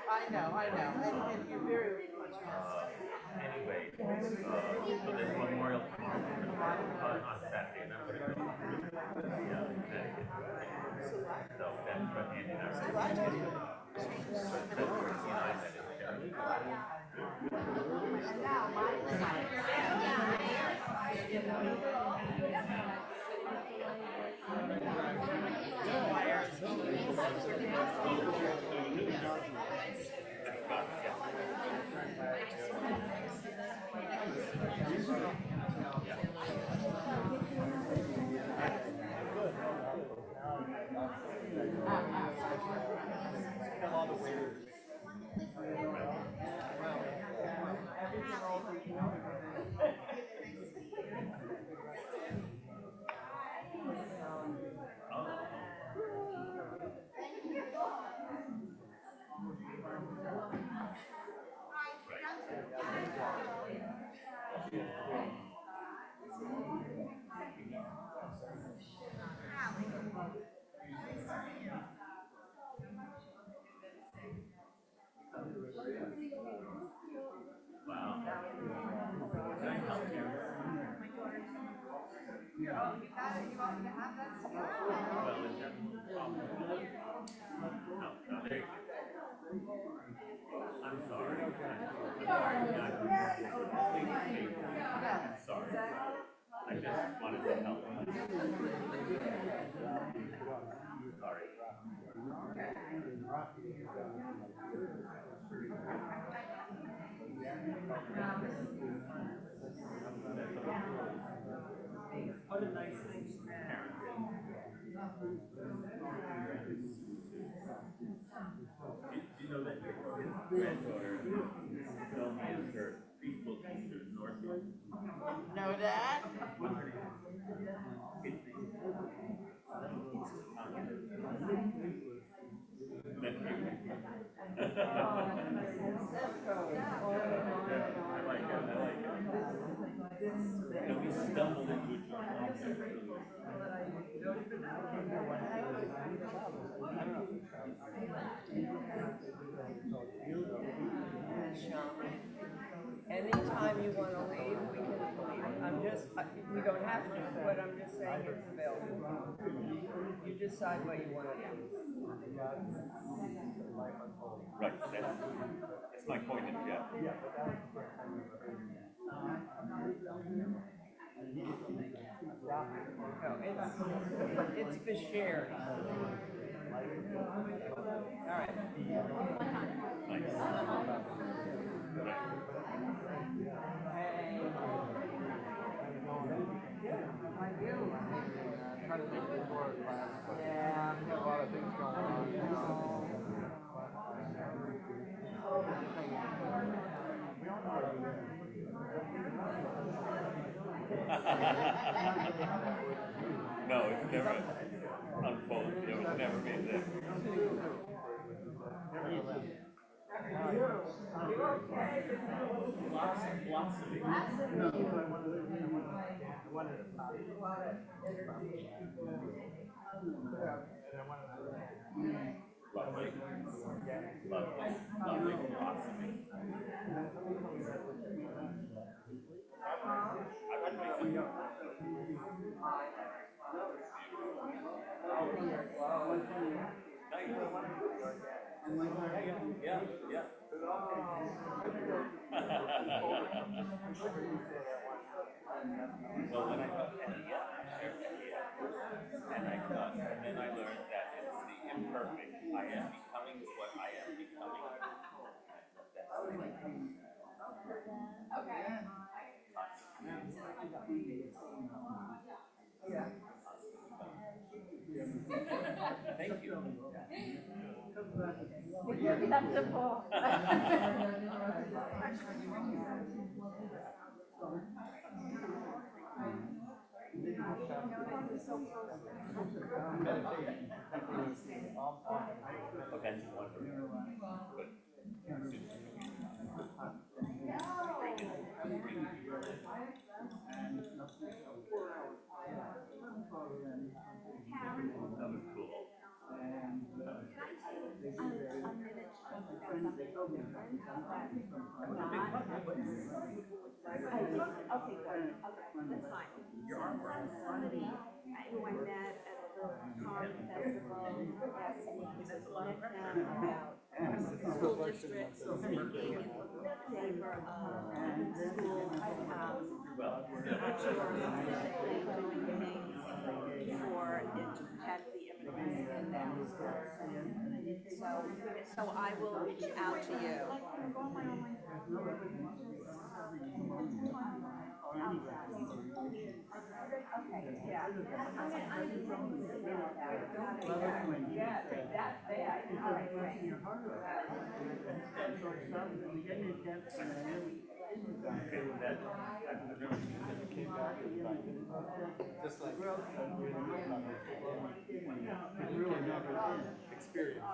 L: I know, and you're very much.
D: Anyway, so there's Memorial Park on Saturday, and I'm going to go. Yeah, Connecticut. So that's what Andy and I are doing. That's where he and I met in I'm sorry. I'm sorry. I just wanted to help. Sorry. What a nice thing, Karen. Do you know that your granddaughter filmed me as her preschool teacher in Northfield?
L: Know that?
D: What's her name? I like it. And we stumbled into a joint.
J: Anytime you want to leave, we can leave. We don't have to, but I'm just saying it's available. You decide what you want to do.
D: Right, that's my point of view.
J: No, it's Bashir. All right.
L: Yeah, a lot of things going on.
D: No, it's never unfolded. It would never be this. Blossoming. Lovely. Lovely blossoming. Yeah. Well, when I got and then I learned that it's the imperfect. I am becoming what I am becoming.
L: So I will reach out to you.
E: Just like really never experienced.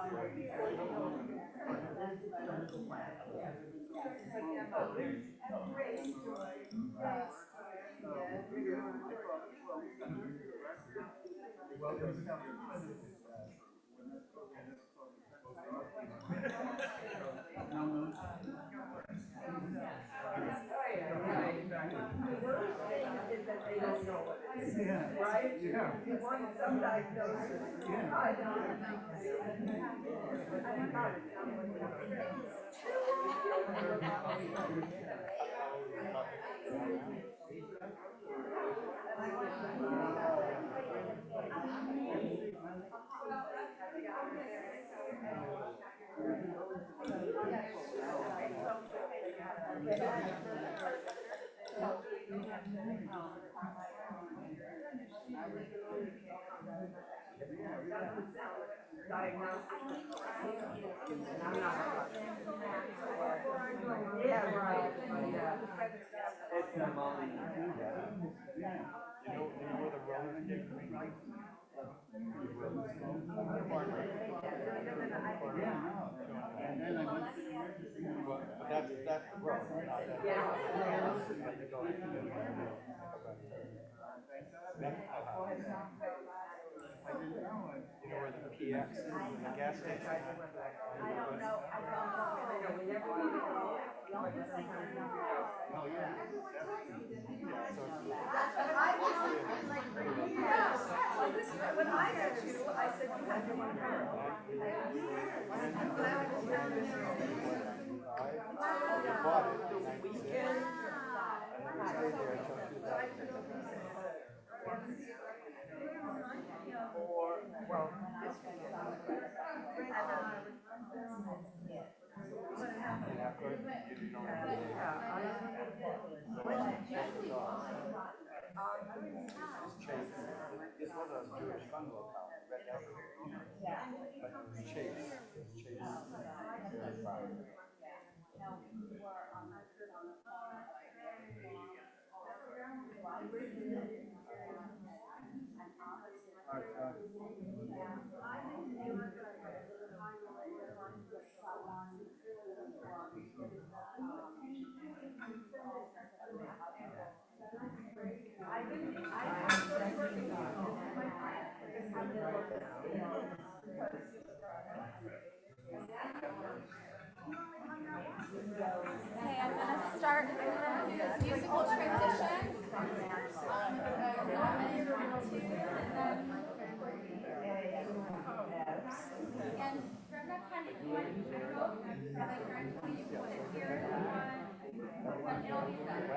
E: That's the road. You know where the PX is in the gas station?
L: I don't know. I don't know. Whenever we go, the only thing I know.
E: Oh, yeah.
L: When I met you, I said you had to one her.
E: This was a Jewish bungalow town, Red Elm. But it was Chase.
A: Okay, I'm gonna start a musical transition. And Brenda can like I wrote like directly you put it here but it'll be done.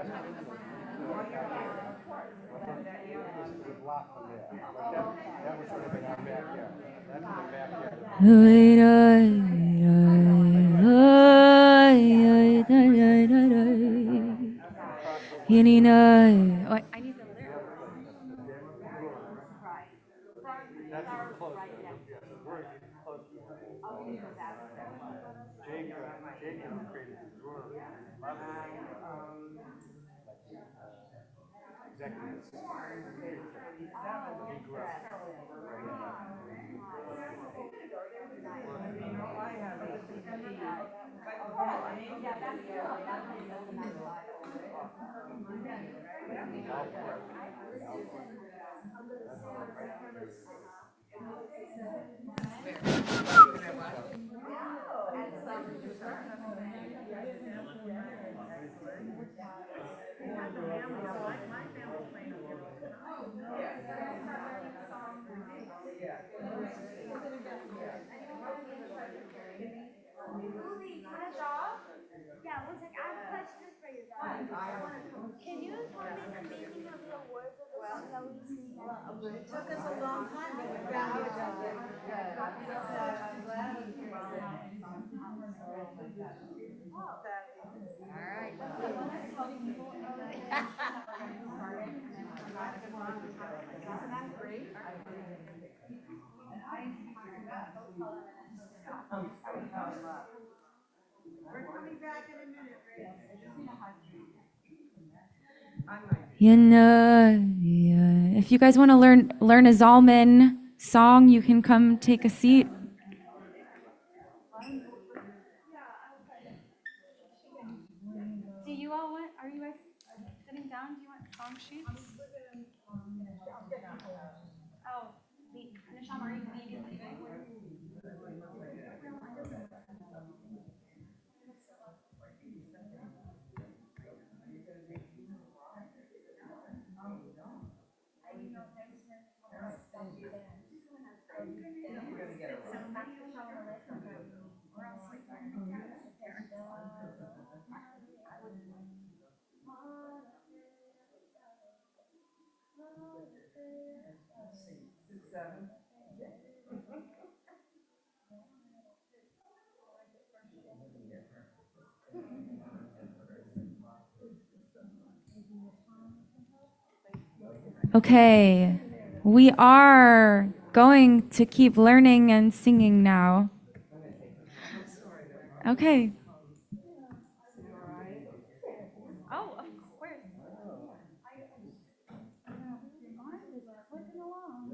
E: That was sort of in our backyard. That's in the backyard.
A: Oh, I need the lyrics.
E: That's close. We're close.
L: Lucy, can I talk? Yeah, one sec. I have a question for you guys. Can you tell me the meaning of the words of the song that we sing? It took us a long time, but we found it. I'm glad we came. All right. Isn't that great? We're coming back in a minute, Rich.
A: You know, yeah. If you guys want to learn a Zalman song, you can come take a seat.
M: Do you all want? Are you guys sitting down? Do you want song sheets? Oh, Nisham, are you leaving?
A: Okay, we are going to keep learning and singing now. Okay.
M: Oh, of course. Clicking along.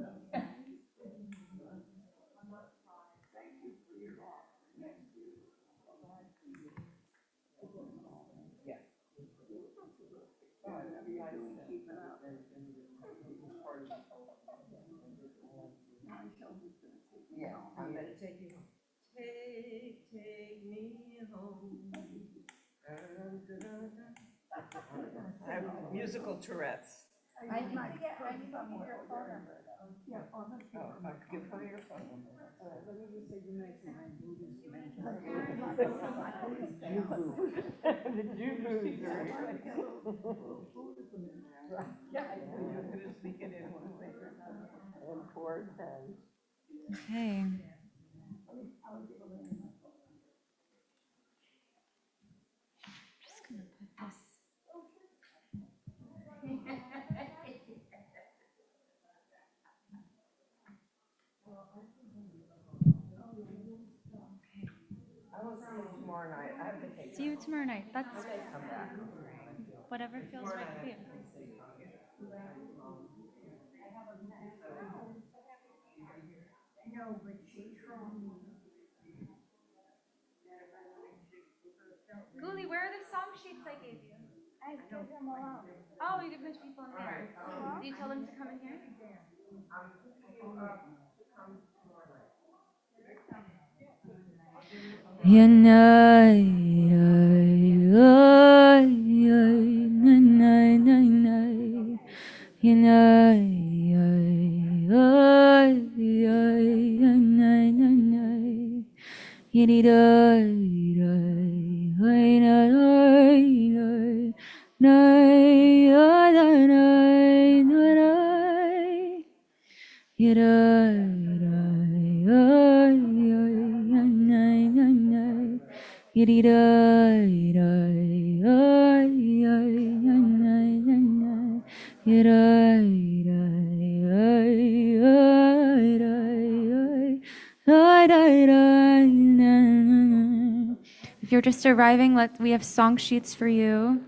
J: Yeah, I'm gonna take you home. Take me home. I have musical Tourette's.
M: I need to get your phone number though.
J: Oh, I'll give her your phone number. Let me just say the next line. The Jew Yeah, you're gonna sneak it in one way or another. And poor pen.
A: Okay.
M: Just gonna put this.
J: I will see you tomorrow night. I have to take.
M: See you tomorrow night. That's
J: Come back.
M: whatever feels right for you.
L: No, but she's wrong.
M: Guli, where are the song sheets I gave you?
L: I give them all out.
M: Oh, you give them to people in there. Do you tell them to come in here?
A: You know, you If you're just arriving, we have song sheets for you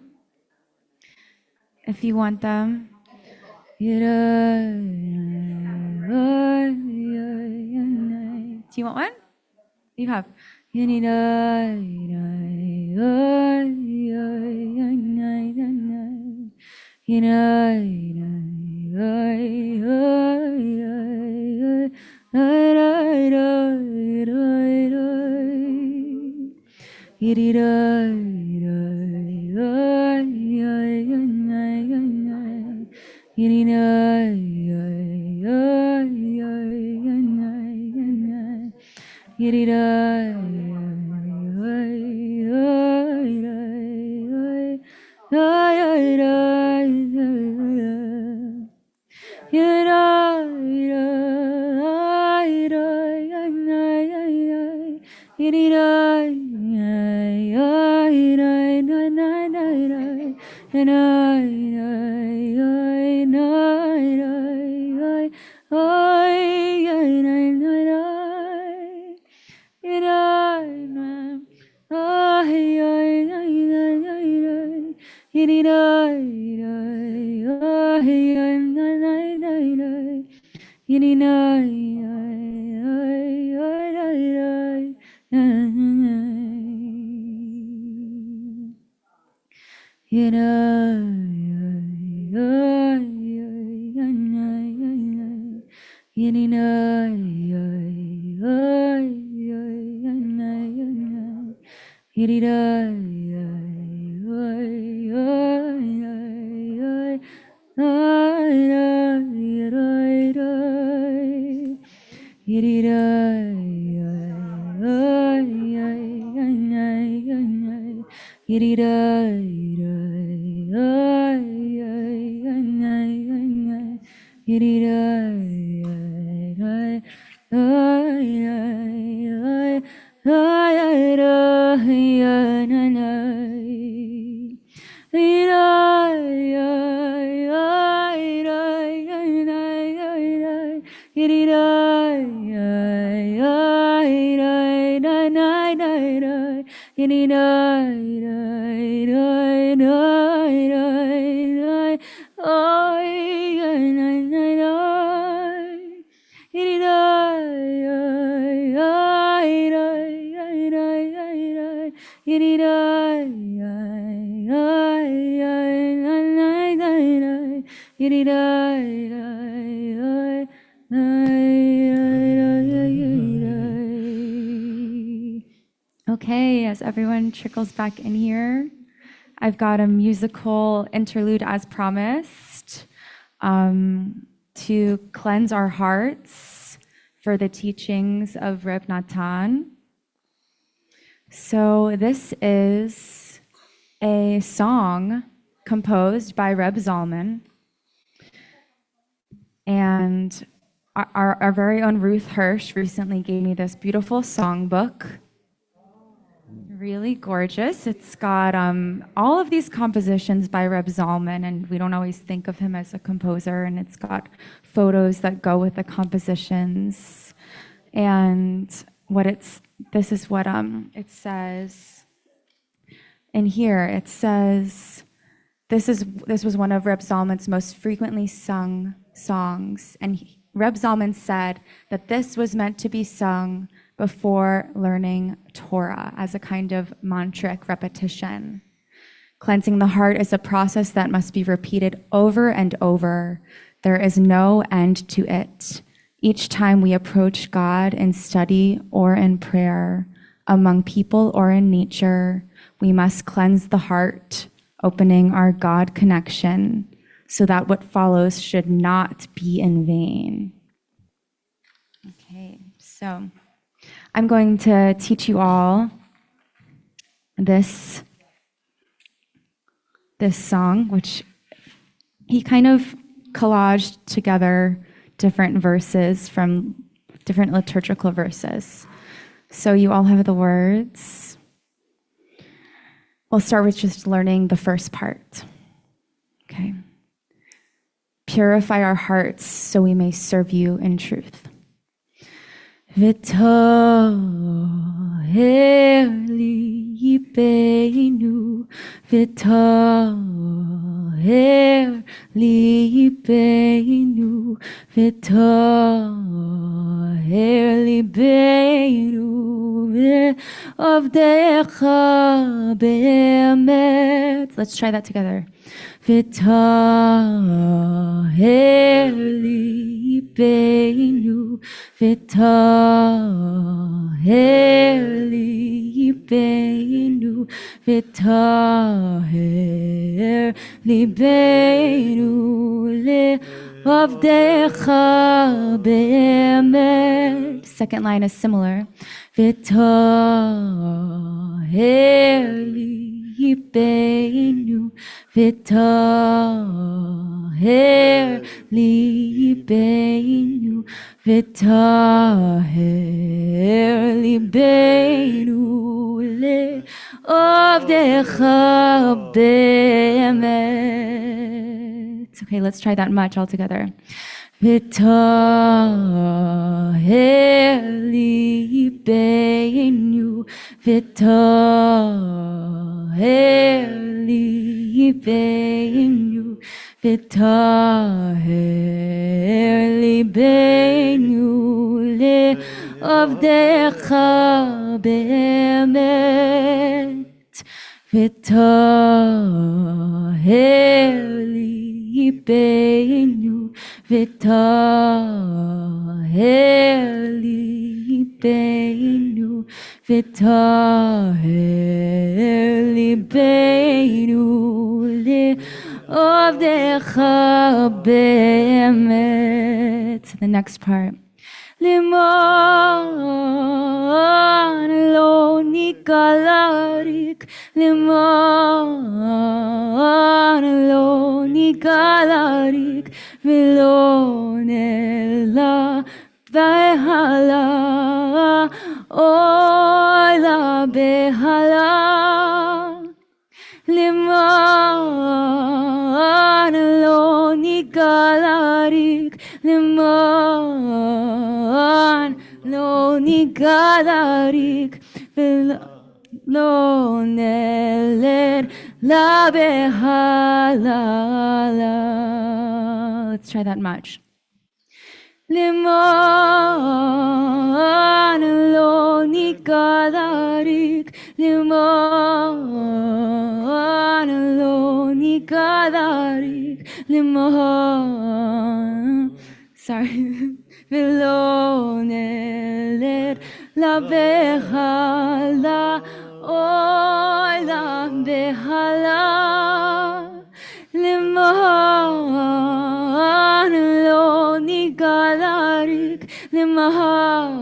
A: if you want them. Do you want one? You have. Okay, as everyone trickles back in here, I've got a musical interlude as promised to cleanse our hearts for the teachings of Reb Natan. So this is a song composed by Reb Zalman. And our very own Ruth Hirsch recently gave me this beautiful songbook. Really gorgeous. It's got all of these compositions by Reb Zalman, and we don't always think of him as a composer, and it's got photos that go with the compositions. And this is what it says in here. It says, this was one of Reb Zalman's most frequently sung songs, and Reb Zalman said that this was meant to be sung before learning Torah as a kind of mantric repetition. Cleansing the heart is a process that must be repeated over and over. There is no end to it. Each time we approach God in study or in prayer, among people or in nature, we must cleanse the heart, opening our God connection, so that what follows should not be in vain. Okay, so I'm going to teach you all this song, which he kind of collaged together different verses from different liturgical verses. So you all have the words. We'll start with just learning the first part. Okay. Purify our hearts so we may serve you in truth. v'toher libeinu, v'toher libeinu, v'toher libeinu, v'avdecha be'emet. Let's try that together. V'toher libeinu, v'toher libeinu, v'toher libeinu, le'avdecha be'emet. Second line is similar. V'toher libeinu, v'toher libeinu, v'toher libeinu, le'avdecha be'emet. Okay, let's try that much all together. V'toher libeinu, v'toher libeinu, v'toher libeinu, le'avdecha be'emet. V'toher libeinu, v'toher libeinu, v'toher libeinu, le'avdecha be'emet. The next part. Leman lo nikalarik, leman lo nikalarik, velo nela behala, oila behala. Leman lo nikalarik, leman lo nikalarik, velo neler la behala. Let's try that much. Leman lo nikalarik, leman lo nikalarik, leman, sorry, velo neler la behala, oy la behala. Leman lo nikalarik, leman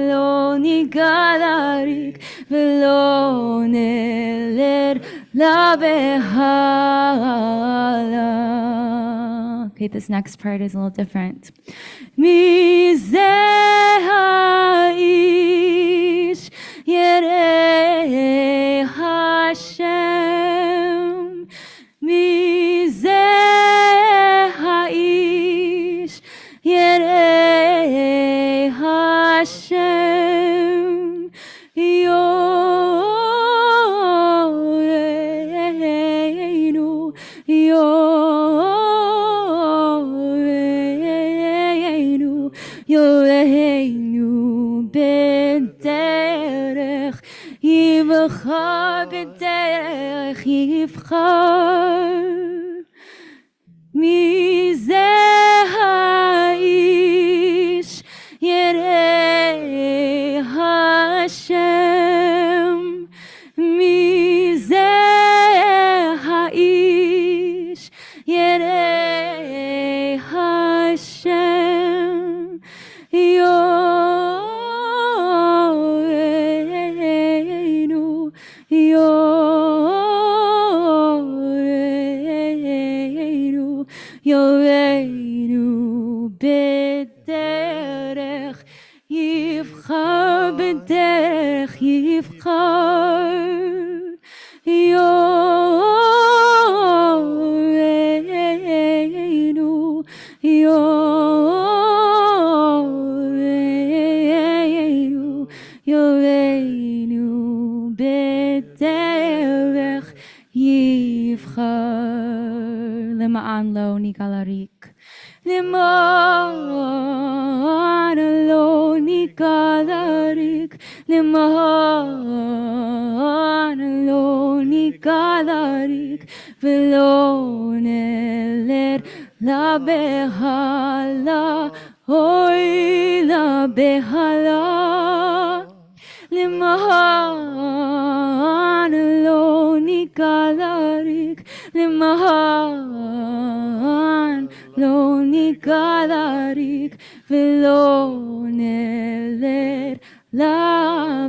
A: lo nikalarik, velo neler la behala. Okay, this next part is a little different. Mizeh ha'ish yerei Hashem. Mizeh ha'ish yerei Hashem. Yoreinu, yoreinu, yoreinu b'derech yivchar, b'derech yivchar. Mizeh ha'ish yerei Hashem. Mizeh ha'ish yerei Hashem. Yoreinu, yoreinu, yoreinu b'derech yivchar, b'derech yivchar. Yoreinu, yoreinu, בדרך יבחר, למען לא נגלה ריק, למען לא נגלה ריק, למען לא נגלה ריק, ולא נלד לבהלה, אוי לבהלה, למען לא נגלה ריק, למען לא נגלה ריק, ולא נלד לבהלה.